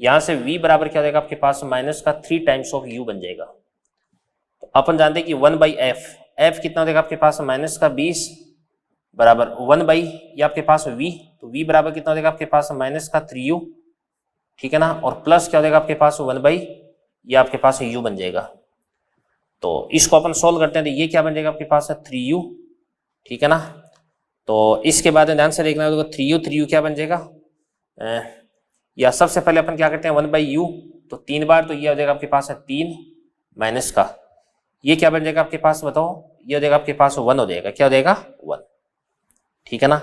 यहां से V बराबर क्या हो जाएगा आपके पास माइनस का 3 टाइम्स ऑफ U बन जाएगा। तो अपन जानते हैं कि 1/F, F कितना हो जाएगा आपके पास माइनस का 20 बराबर 1/, ये आपके पास V, तो V बराबर कितना हो जाएगा आपके पास माइनस का 3U, ठीक है ना। और प्लस क्या हो जाएगा आपके पास 1/, ये आपके पास U बन जाएगा। तो इसको अपन सोल्व करते हैं, तो ये क्या बन जाएगा आपके पास 3U, ठीक है ना। तो इसके बाद ध्यान से देखना, तो 3U क्या बन जाएगा, या सबसे पहले अपन क्या करते हैं 1/U, तो 3 बार, तो ये हो जाएगा आपके पास 3 माइनस का, ये क्या बन जाएगा आपके पास बताओ, ये हो जाएगा आपके पास 1 हो जाएगा, क्या हो जाएगा 1, ठीक है ना।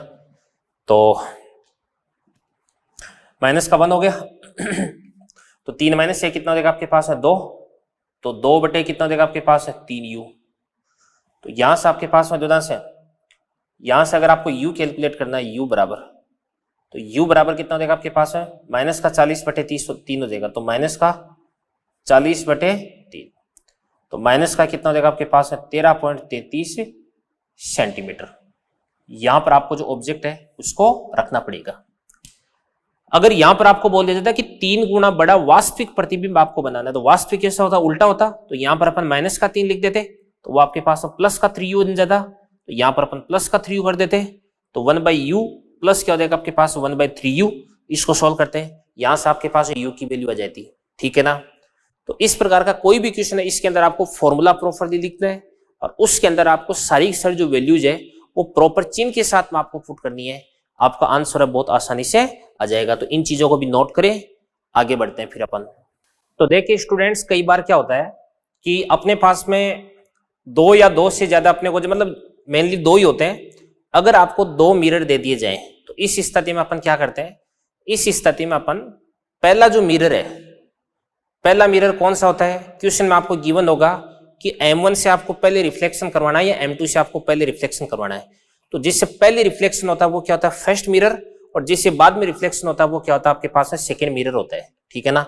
तो माइनस का 1 हो गया तो 3 माइनस 6 कितना हो जाएगा आपके पास है 2, तो 2 बटे कितना हो जाएगा आपके पास है 3u। तो यहां से आपके पास मौजूदा से यहां से अगर आपको u कैलकुलेट करना है u बराबर, तो u बराबर कितना हो जाएगा आपके पास है माइनस का 40 बटे 3 हो जाएगा, तो माइनस का 40 बटे 3, तो माइनस का कितना हो जाएगा आपके पास है 13.33 सेंटीमीटर। यहां पर आपको जो ऑब्जेक्ट है उसको रखना पड़ेगा। अगर यहां पर आपको बोल दिया जाता है कि 3 गुना बड़ा वास्तविक प्रतिबिंब आपको बनाना है, तो वास्तविक कैसा होता उल्टा होता, तो यहां पर अपन माइनस का 3 लिख देते तो वो आपके पास प्लस का 3u बन जाता, तो यहां पर अपन प्लस का 3u कर देते, तो 1/u प्लस क्या हो जाएगा आपके पास 1/3u। इसको सॉल्व करते हैं, यहां से आपके पास u की वैल्यू आ जाती, ठीक है ना। तो इस प्रकार का कोई भी क्वेश्चन है, इसके अंदर आपको फॉर्मूला प्रॉपरली लिखना है और उसके अंदर आपको सारी सारी जो वैल्यूज है वो प्रॉपर चिन्ह के साथ में आपको पुट करनी है, आपका आंसर है बहुत आसानी से आ जाएगा। तो इन चीजों को भी नोट करें, आगे बढ़ते हैं फिर अपन। तो देखिए स्टूडेंट्स, कई बार क्या होता है कि अपने पास में 2 या 2 से ज्यादा अपने को जो मतलब मेनली 2 ही होते हैं, अगर आपको 2 मिरर दे दिए जाए तो इस स्थिति में अपन क्या करते हैं, इस स्थिति में अपन पहला जो मिरर है, पहला मिरर कौन सा होता है, क्वेश्चन में आपको गिवन होगा कि M1 से आपको पहले रिफ्लेक्शन करवाना है या M2 से आपको पहले रिफ्लेक्शन करवाना है। तो जिससे पहले रिफ्लेक्शन होता है वो क्या होता है फर्स्ट मिरर, और जिससे बाद में रिफ्लेक्शन होता है वो क्या होता है आपके पास है सेकंड मिरर होता है, ठीक है ना।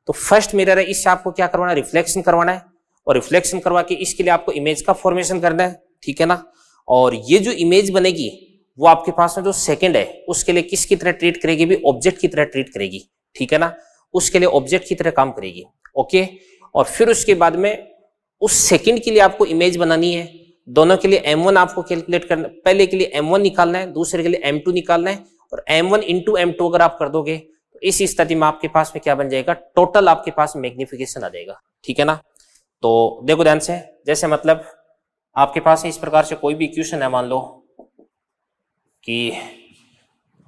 तो फर्स्ट मिरर है, इससे आपको क्या करवाना है रिफ्लेक्शन करवाना है, और रिफ्लेक्शन करवा के इसके लिए आपको इमेज का फॉर्मेशन करना है, ठीक है ना। और ये जो इमेज बनेगी वो आपके पास में जो सेकंड है उसके लिए किसकी तरह ट्रीट करेगी भी, ऑब्जेक्ट की तरह ट्रीट करेगी, ठीक है ना, उसके लिए ऑब्जेक्ट की तरह काम करेगी, ओके। और फिर उसके बाद में उस सेकंड के लिए आपको इमेज बनानी है, दोनों के लिए M1 आपको कैलकुलेट करना, पहले के लिए M1 निकालना है, दूसरे के लिए M2 निकालना है, और M1 इंटू M2 अगर आप कर दोगे तो इस स्थिति में आपके पास में क्या बन जाएगा, टोटल आपके पास मैग्निफिकेशन आ जाएगा, ठीक है ना। तो देखो ध्यान से, जैसे मतलब आपके पास इस प्रकार से कोई भी इक्वेशन है, मान लो कि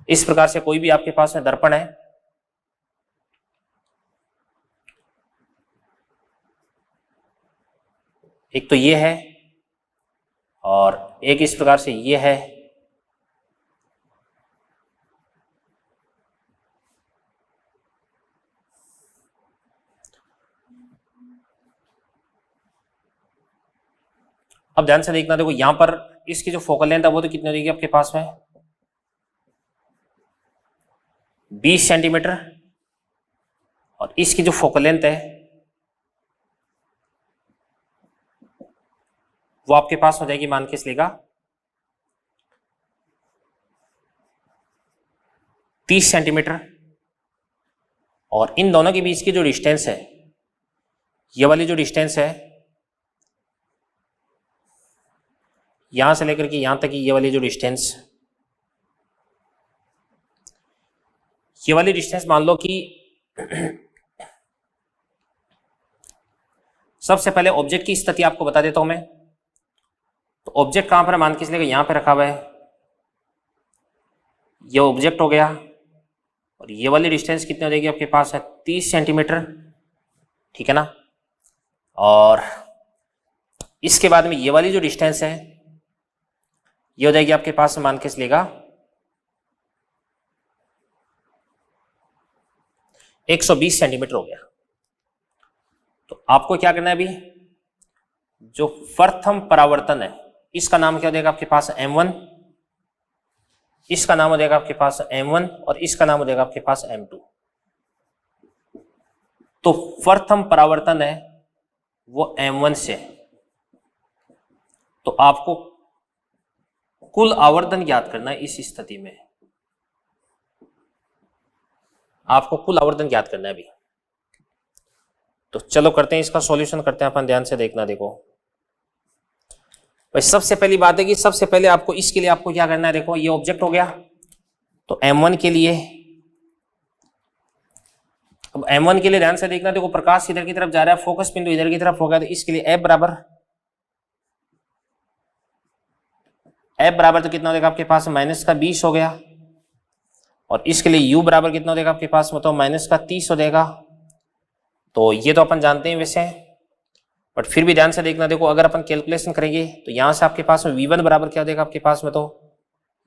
इस प्रकार से कोई भी आपके पास में दर्पण है, एक तो ये है और एक इस प्रकार से ये है, अब ध्यान से देखना, देखो यहां पर इसकी जो फोकल लेंथ है वो तो कितनी हो जाएगी आपके पास में 20 सेंटीमीटर, और इसकी जो फोकल लेंथ है वो आपके पास हो जाएगी, मान के चलेगा 30 सेंटीमीटर। और इन दोनों के बीच की जो डिस्टेंस है, ये वाली जो डिस्टेंस है यहां से लेकर के यहां तक की, ये वाली जो डिस्टेंस, ये वाली डिस्टेंस मान लो कि सबसे पहले ऑब्जेक्ट की स्थिति आपको बता देता हूं मैं। तो ऑब्जेक्ट कहां पर है, मान के चलिए यहां पे रखा हुआ है, ये ऑब्जेक्ट हो गया, और ये वाली डिस्टेंस कितनी हो जाएगी आपके पास है 30 सेंटीमीटर, ठीक है ना। और इसके बाद में ये वाली जो डिस्टेंस है ये हो जाएगी आपके पास मान के चलेगा 120 सेंटीमीटर हो गया। तो आपको क्या करना है अभी, जो प्रथम परावर्तन है इसका नाम क्या हो जाएगा आपके पास M1, इसका नाम हो जाएगा आपके पास M1, और इसका नाम हो जाएगा आपके पास M2। तो प्रथम परावर्तन है वो M1 से, तो आपको कुल आवर्तन ज्ञात करना है। इस स्थिति में आपको कुल आवर्तन ज्ञात करना है अभी। तो चलो करते हैं इसका सॉल्यूशन करते हैं अपन, ध्यान से देखना। देखो भाई, सबसे पहली बात है कि सबसे पहले आपको इसके लिए आपको क्या करना है, देखो ये ऑब्जेक्ट हो गया, तो M1 के लिए, अब M1 के लिए ध्यान से देखना, देखो प्रकाश इधर की तरफ जा रहा है, फोकस बिंदु इधर की तरफ होगा, तो इसके लिए F बराबर तो कितना हो जाएगा आपके पास माइनस का 20 हो गया, और इसके लिए U बराबर कितना हो जाएगा आपके पास मतलब माइनस का 30 हो जाएगा। तो ये तो अपन जानते हैं वैसे, बट फिर भी ध्यान से देखना, देखो अगर अपन कैलकुलेशन करेंगे तो यहां से आपके पास में V1 बराबर क्या हो जाएगा आपके पास में, तो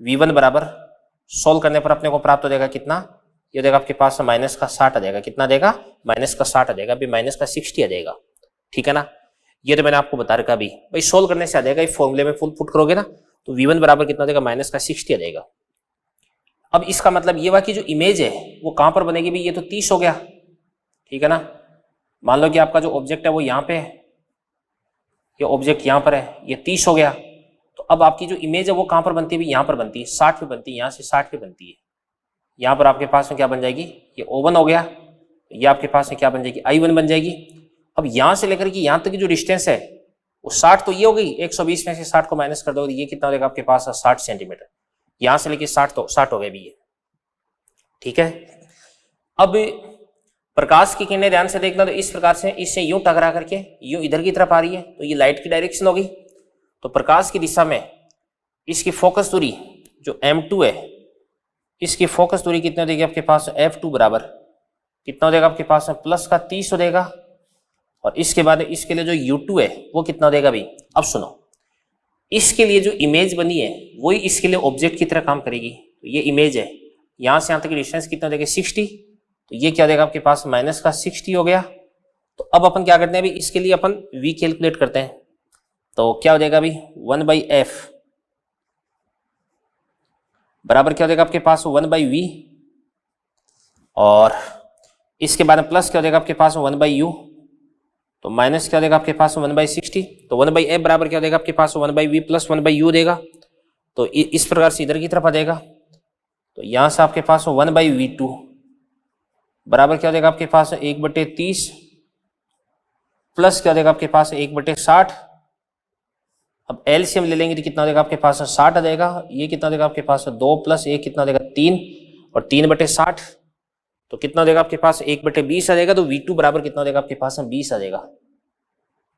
V1 बराबर सोल्व करने पर अपने को प्राप्त हो जाएगा कितना, ये देगा आपके पास माइनस का 60 आ जाएगा। कितना देगा, माइनस का 60 आ जाएगा, अभी माइनस का 60 आ जाएगा। ठीक है ना, ये तो मैंने आपको बता रखा अभी भाई, सोल्व करने से आ जाएगा। ये फॉर्मूले में फुल पुट करोगे ना तो V1 बराबर कितना देगा, माइनस का 60 आ जाएगा। अब इसका मतलब ये हुआ कि जो इमेज है वो कहां पर बनेगी भाई, ये तो 30 हो गया। ठीक है ना, मान लो कि आपका जो ऑब्जेक्ट है वो यहाँ पे है, ये ऑब्जेक्ट यहाँ पर है, ये 30 हो गया। तो अब आपकी जो इमेज है वो कहां पर बनती है, यहाँ पर बनती है, 60 पे बनती है, यहाँ से 60 पे बनती है। यहाँ पर आपके पास में क्या बन जाएगी, ये O1 हो गया, ये आपके पास में क्या बन जाएगी, I1 बन जाएगी। अब यहाँ से लेकर के यहाँ तक की जो डिस्टेंस है वो 60 तो ये हो गई, 120 में से 60 को माइनस कर दो, ये कितना हो जाएगा आपके पास 60 सेंटीमीटर। यहाँ से लेके 60 तो 60 हो गए भी ये। ठीक है, अब प्रकाश की किरणें ध्यान से देखना, तो इस प्रकार से इससे यूं टकरा करके यूं इधर की तरफ आ रही है, तो ये लाइट की डायरेक्शन होगी। तो प्रकाश की दिशा में इसकी फोकस दूरी जो M2 है, इसकी फोकस दूरी कितनी हो जाएगी आपके पास, F2 बराबर कितना हो जाएगा आपके पास प्लस का 30 हो जाएगा। और इसके बाद इसके लिए जो U2 है वो कितना हो जाएगा भाई। अब सुनो, इसके लिए जो इमेज बनी है वही इसके लिए ऑब्जेक्ट की तरह काम करेगी। तो ये इमेज है, यहाँ से यहाँ तक की डिस्टेंस कितना हो जाएगा 60, तो ये क्या हो जाएगा आपके पास माइनस का 60 हो गया। तो अब अपन क्या करते हैं अभी, इसके लिए अपन V कैलकुलेट करते हैं। तो क्या हो जाएगा अभी 1/f बराबर क्या हो जाएगा आपके पास 1/v, और इसके बाद में प्लस क्या हो जाएगा आपके पास 1/u, तो माइनस क्या हो जाएगा आपके पास 1/60। तो 1/f बराबर क्या हो जाएगा आपके पास 1/v प्लस 1/u देगा। तो इस प्रकार से इधर की तरफ आ जाएगा। तो यहां से आपके पास 1/v2 बराबर क्या हो जाएगा आपके पास 1/30 प्लस क्या हो जाएगा आपके पास 1/60। अब एलसीएम ले लेंगे तो कितना हो जाएगा आपके पास 60 आ जाएगा। ये कितना हो जाएगा आपके पास 2 प्लस 1 कितना हो जाएगा 3, और 3/60 तो कितना हो जाएगा आपके पास 1/20 आ जाएगा। तो V2 बराबर कितना हो जाएगा आपके पास 20 आ जाएगा।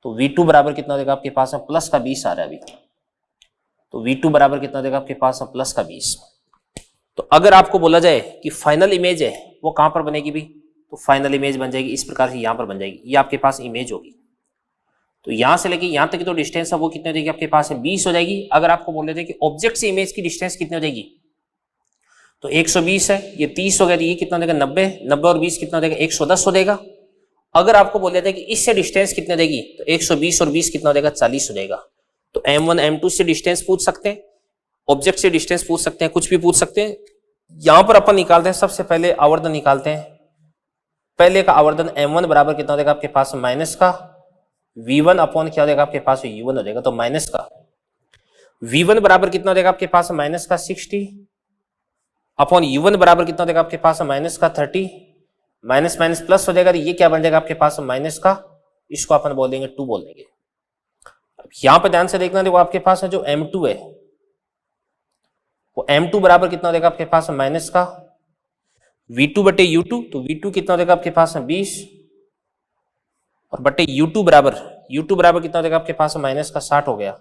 तो V2 बराबर कितना हो जाएगा आपके पास प्लस का 20 आ रहा है अभी। तो V2 बराबर कितना हो जाएगा आपके पास प्लस का 20। तो अगर आपको बोला जाए कि फाइनल इमेज है वो कहां पर बनेगी भी, तो फाइनल इमेज बन जाएगी इस प्रकार से, यहां पर बन जाएगी। ये आपके पास इमेज होगी। तो यहां से लेके यहां तक की तो डिस्टेंस है वो कितनी हो जाएगी आपके पास 20 हो जाएगी। अगर आपको बोल देते कि ऑब्जेक्ट से इमेज की डिस्टेंस कितनी हो जाएगी, तो 120 है, ये 30 हो गया, तो ये कितना हो जाएगा 90 और 20 कितना हो जाएगा 110 हो जाएगा। अगर आपको बोल देते कि इससे डिस्टेंस कितनी हो जाएगी, तो 120 और 20 कितना हो जाएगा 40 हो जाएगा। तो M1 M2 से डिस्टेंस पूछ सकते हैं, ऑब्जेक्ट से डिस्टेंस पूछ सकते हैं, कुछ भी पूछ सकते हैं। यहां पर अपन निकालते हैं, सबसे पहले आवर्धन निकालते हैं। पहले का आवर्धन M1 बराबर कितना हो जाएगा आपके पास माइनस का V1 अपॉन क्या हो जाएगा आपके पास U1 हो जाएगा। तो माइनस का V1 बराबर कितना हो जाएगा आपके पास माइनस का 60 अपॉन U1 बराबर कितना हो जाएगा आपके पास माइनस का 30, माइनस माइनस प्लस हो जाएगा। तो ये क्या बन जाएगा आपके पास माइनस का, इसको अपन बोल देंगे 2 बोल देंगे। अब यहां पर ध्यान से देखना, देखो आपके पास जो M2 है वो M2 बराबर कितना हो जाएगा आपके पास माइनस का V2 बटे U2, तो V2 कितना हो जाएगा आपके पास 20 और बटे U2 बराबर कितना हो जाएगा आपके पास माइनस का 60 हो गया।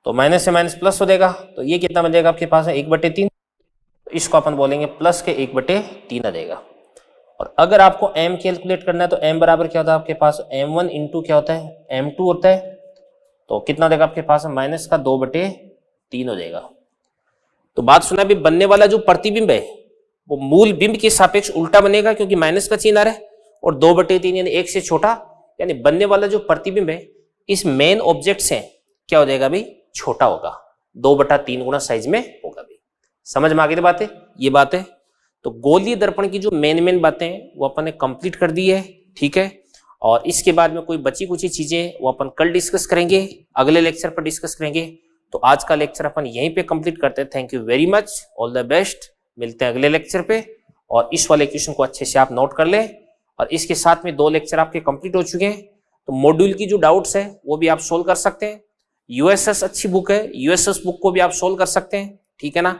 तो माइनस से माइनस प्लस हो जाएगा, तो ये कितना बन जाएगा आपके पास 1/3, तो इसको अपन बोलेंगे प्लस के 1/3 आ जाएगा। और अगर आपको M कैलकुलेट करना है तो M बराबर क्या होता है आपके पास M1 इंटू क्या होता है M2 होता है। तो कितना देगा आपके पास माइनस का 2/3 हो जाएगा। तो बात सुना भी, बनने वाला जो प्रतिबिंब है वो मूल बिंब के सापेक्ष उल्टा बनेगा, क्योंकि माइनस का चिन्ह आ रहा है, और 2/3 यानी 1 से छोटा, यानी बनने वाला जो प्रतिबिंब है इस मेन ऑब्जेक्ट से क्या हो जाएगा भाई छोटा होगा, 2/3 गुना साइज में होगा भाई। समझ में आ गई बातें, ये बात है। तो गोलीय दर्पण की जो मेन बातें हैं वो अपन ने कंप्लीट कर दी है, ठीक है। और इसके बाद में कोई बची कुछ चीजें वो अपन कल डिस्कस करेंगे, अगले लेक्चर पर डिस्कस करेंगे। तो आज का लेक्चर अपन यहीं पे कंप्लीट करते हैं। Thank you very much, all the best. मिलते हैं अगले लेक्चर पे, और इस वाले क्वेश्चन को अच्छे से आप नोट कर लें। और इसके साथ में 2 लेक्चर आपके कंप्लीट हो चुके हैं, तो मॉड्यूल की जो डाउट्स है वो भी आप सोल्व कर सकते हैं। यूएसएस अच्छी बुक है, यूएसएस बुक को भी आप सोल्व कर सकते हैं, ठीक है ना।